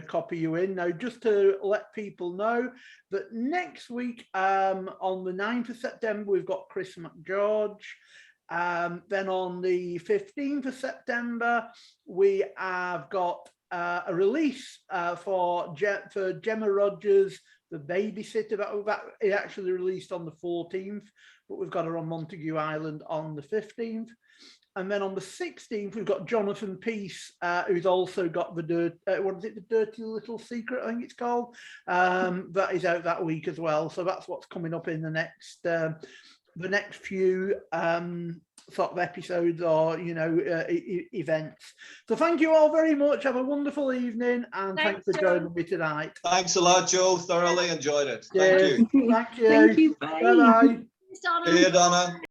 copy you in. Now, just to let people know that next week, on the 9th of September, we've got Chris McGeorge. Then on the 15th of September, we have got a release for Gemma Rogers, The Babysitter. That it actually released on the 14th, but we've got her on Montague Island on the 15th. And then on the 16th, we've got Jonathan Peace, who's also got the Dirty Little Secret, I think it's called. That is out that week as well. So that's what's coming up in the next few sort of episodes or events. So thank you all very much. Have a wonderful evening, and thanks for joining me tonight. Thanks a lot, Joe. Thoroughly enjoyed it. Yes. Thank you. Thank you. Thank you. Bye bye. Thanks, Donna. See you, Donna.